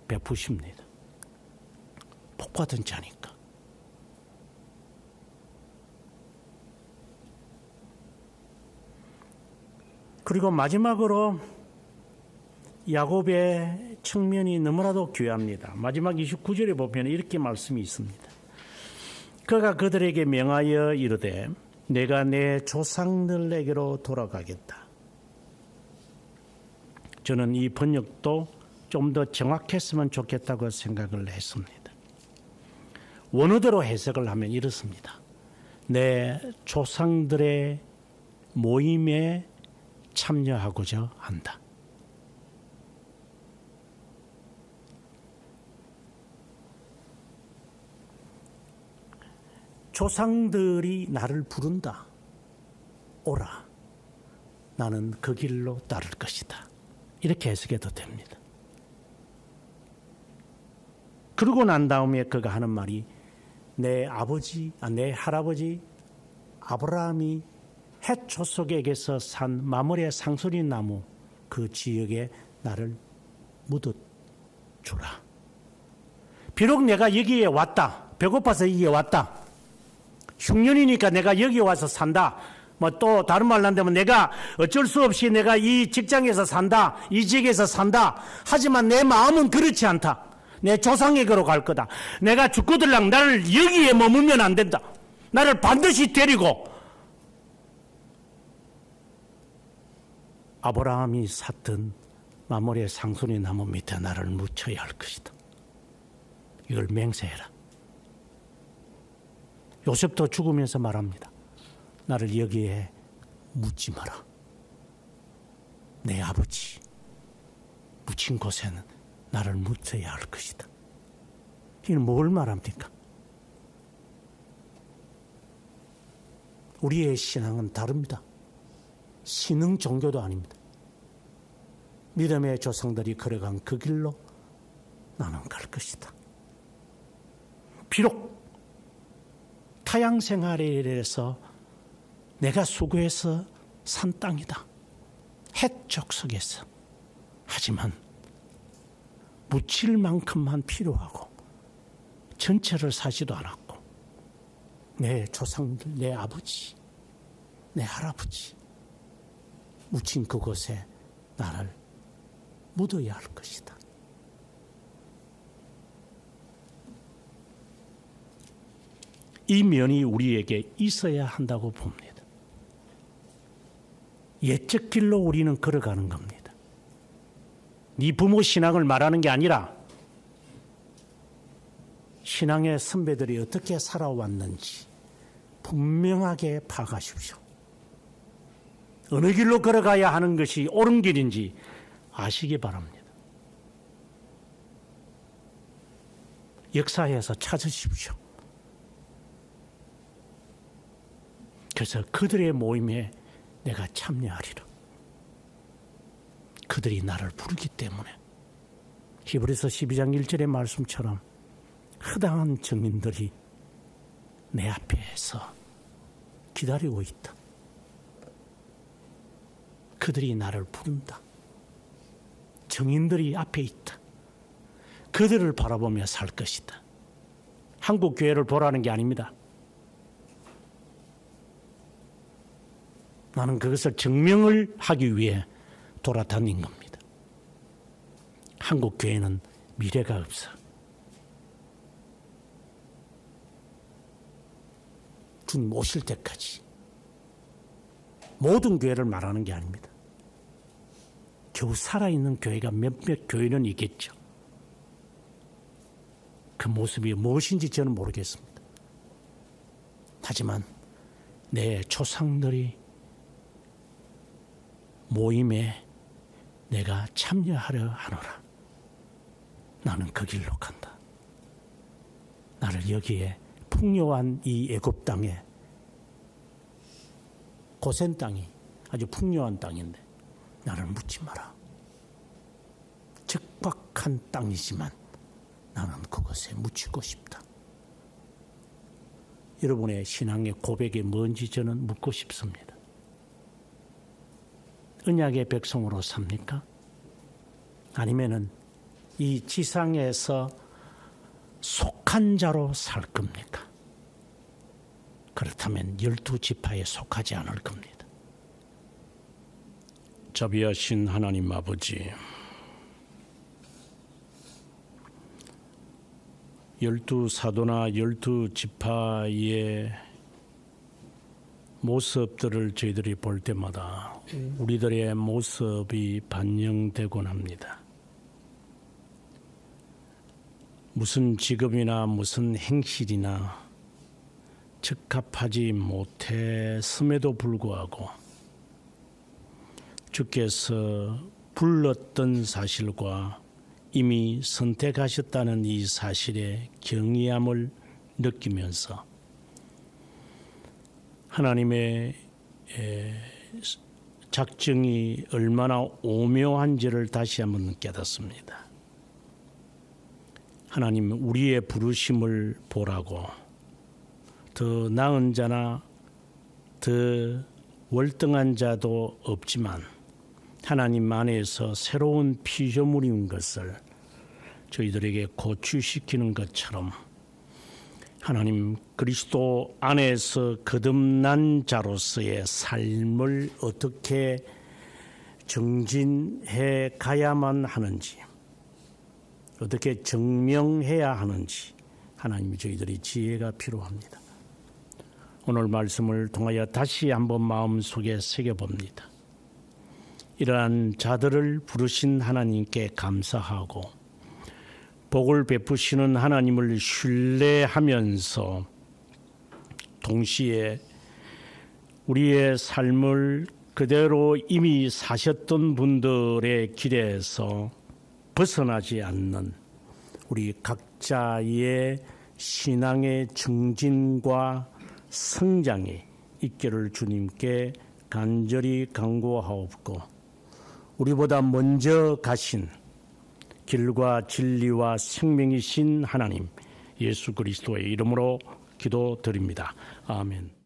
베푸십니다. 복 받은 자니까. 그리고 마지막으로 야곱의 측면이 너무나도 귀합니다. 마지막 29절에 보면 이렇게 말씀이 있습니다. 그가 그들에게 명하여 이르되 내가 내 조상들에게로 돌아가겠다. 저는 이 번역도 좀 더 정확했으면 좋겠다고 생각을 했습니다. 원어대로 해석을 하면 이렇습니다. 내 조상들의 모임에 참여하고자 한다. 조상들이 나를 부른다. 오라. 나는 그 길로 따를 것이다. 이렇게 해석해도 됩니다. 그러고 난 다음에 그가 하는 말이 내 할아버지 아브라함이 헷 조속에게서 산 마므레 상수리 나무 그 지역에 나를 묻어주라. 비록 내가 여기에 왔다. 배고파서 여기에 왔다. 흉년이니까 내가 여기 와서 산다. 뭐 또 다른 말로 한다면 내가 어쩔 수 없이 내가 이 직장에서 산다. 이 지역에서 산다. 하지만 내 마음은 그렇지 않다. 내 조상에게로 갈 거다. 내가 죽고들랑 나를 여기에 머물면 안 된다. 나를 반드시 데리고 아브라함이 샀던 마므레 상수리 나무 밑에 나를 묻혀야 할 것이다. 이걸 맹세해라. 요셉도 죽으면서 말합니다. 나를 여기에 묻지 마라. 내 아버지 묻힌 곳에는 나를 묻혀야 할 것이다. 이건 뭘 말합니까? 우리의 신앙은 다릅니다. 신흥 종교도 아닙니다. 믿음의 조상들이 걸어간 그 길로 나는 갈 것이다. 비록 타양 생활에서 내가 수고해서 산 땅이다. 헷족속에서. 하지만 묻힐 만큼만 필요하고 전체를 사지도 않았고 내 조상들, 내 아버지, 내 할아버지 묻힌 그곳에 나를 묻어야 할 것이다. 이 면이 우리에게 있어야 한다고 봅니다. 옛적 길로 우리는 걸어가는 겁니다. 네 부모 신앙을 말하는 게 아니라 신앙의 선배들이 어떻게 살아왔는지 분명하게 파악하십시오. 어느 길로 걸어가야 하는 것이 옳은 길인지 아시기 바랍니다. 역사에서 찾으십시오. 그래서 그들의 모임에 내가 참여하리라. 그들이 나를 부르기 때문에 히브리서 12장 1절의 말씀처럼 허당한 증인들이 내 앞에서 기다리고 있다. 그들이 나를 부른다. 증인들이 앞에 있다. 그들을 바라보며 살 것이다. 한국 교회를 보라는 게 아닙니다. 나는 그것을 증명을 하기 위해 돌아다닌 겁니다. 한국 교회는 미래가 없어. 주님 오실 때까지 모든 교회를 말하는 게 아닙니다. 겨우 살아있는 교회가 몇몇 교회는 있겠죠. 그 모습이 무엇인지 저는 모르겠습니다. 하지만 내 조상들이 모임에 내가 참여하려 하노라. 나는 그 길로 간다. 나를 여기에 풍요한 이 애굽 땅에, 고센 땅이 아주 풍요한 땅인데 나를 묻지 마라. 적박한 땅이지만 나는 그것에 묻히고 싶다. 여러분의 신앙의 고백이 뭔지 저는 묻고 싶습니다. 언약의 백성으로 삽니까? 아니면은 이 지상에서 속한 자로 살 겁니까? 그렇다면 12지파에 속하지 않을 겁니다. 자비하신 하나님 아버지, 열두 사도나 열두 지파의 모습들을 저희들이 볼 때마다 우리들의 모습이 반영되곤 합니다. 무슨 직업이나 무슨 행실이나 적합하지 못했음에도 불구하고 주께서 불렀던 사실과 이미 선택하셨다는 이 사실에 경이함을 느끼면서 하나님의 작정이 얼마나 오묘한지를 다시 한번 깨닫습니다. 하나님, 우리의 부르심을 보라고 더 나은 자나 더 월등한 자도 없지만 하나님 안에서 새로운 피조물인 것을 저희들에게 고취시키는 것처럼 하나님, 그리스도 안에서 거듭난 자로서의 삶을 어떻게 정진해 가야만 하는지, 어떻게 증명해야 하는지 하나님이 저희들이 지혜가 필요합니다. 오늘 말씀을 통하여 다시 한번 마음속에 새겨봅니다. 이러한 자들을 부르신 하나님께 감사하고 복을 베푸시는 하나님을 신뢰하면서 동시에 우리의 삶을 그대로 이미 사셨던 분들의 길에서 벗어나지 않는 우리 각자의 신앙의 증진과 성장이 있기를 주님께 간절히 간구하옵고 우리보다 먼저 가신 길과 진리와 생명이신 하나님 예수 그리스도의 이름으로 기도드립니다. 아멘.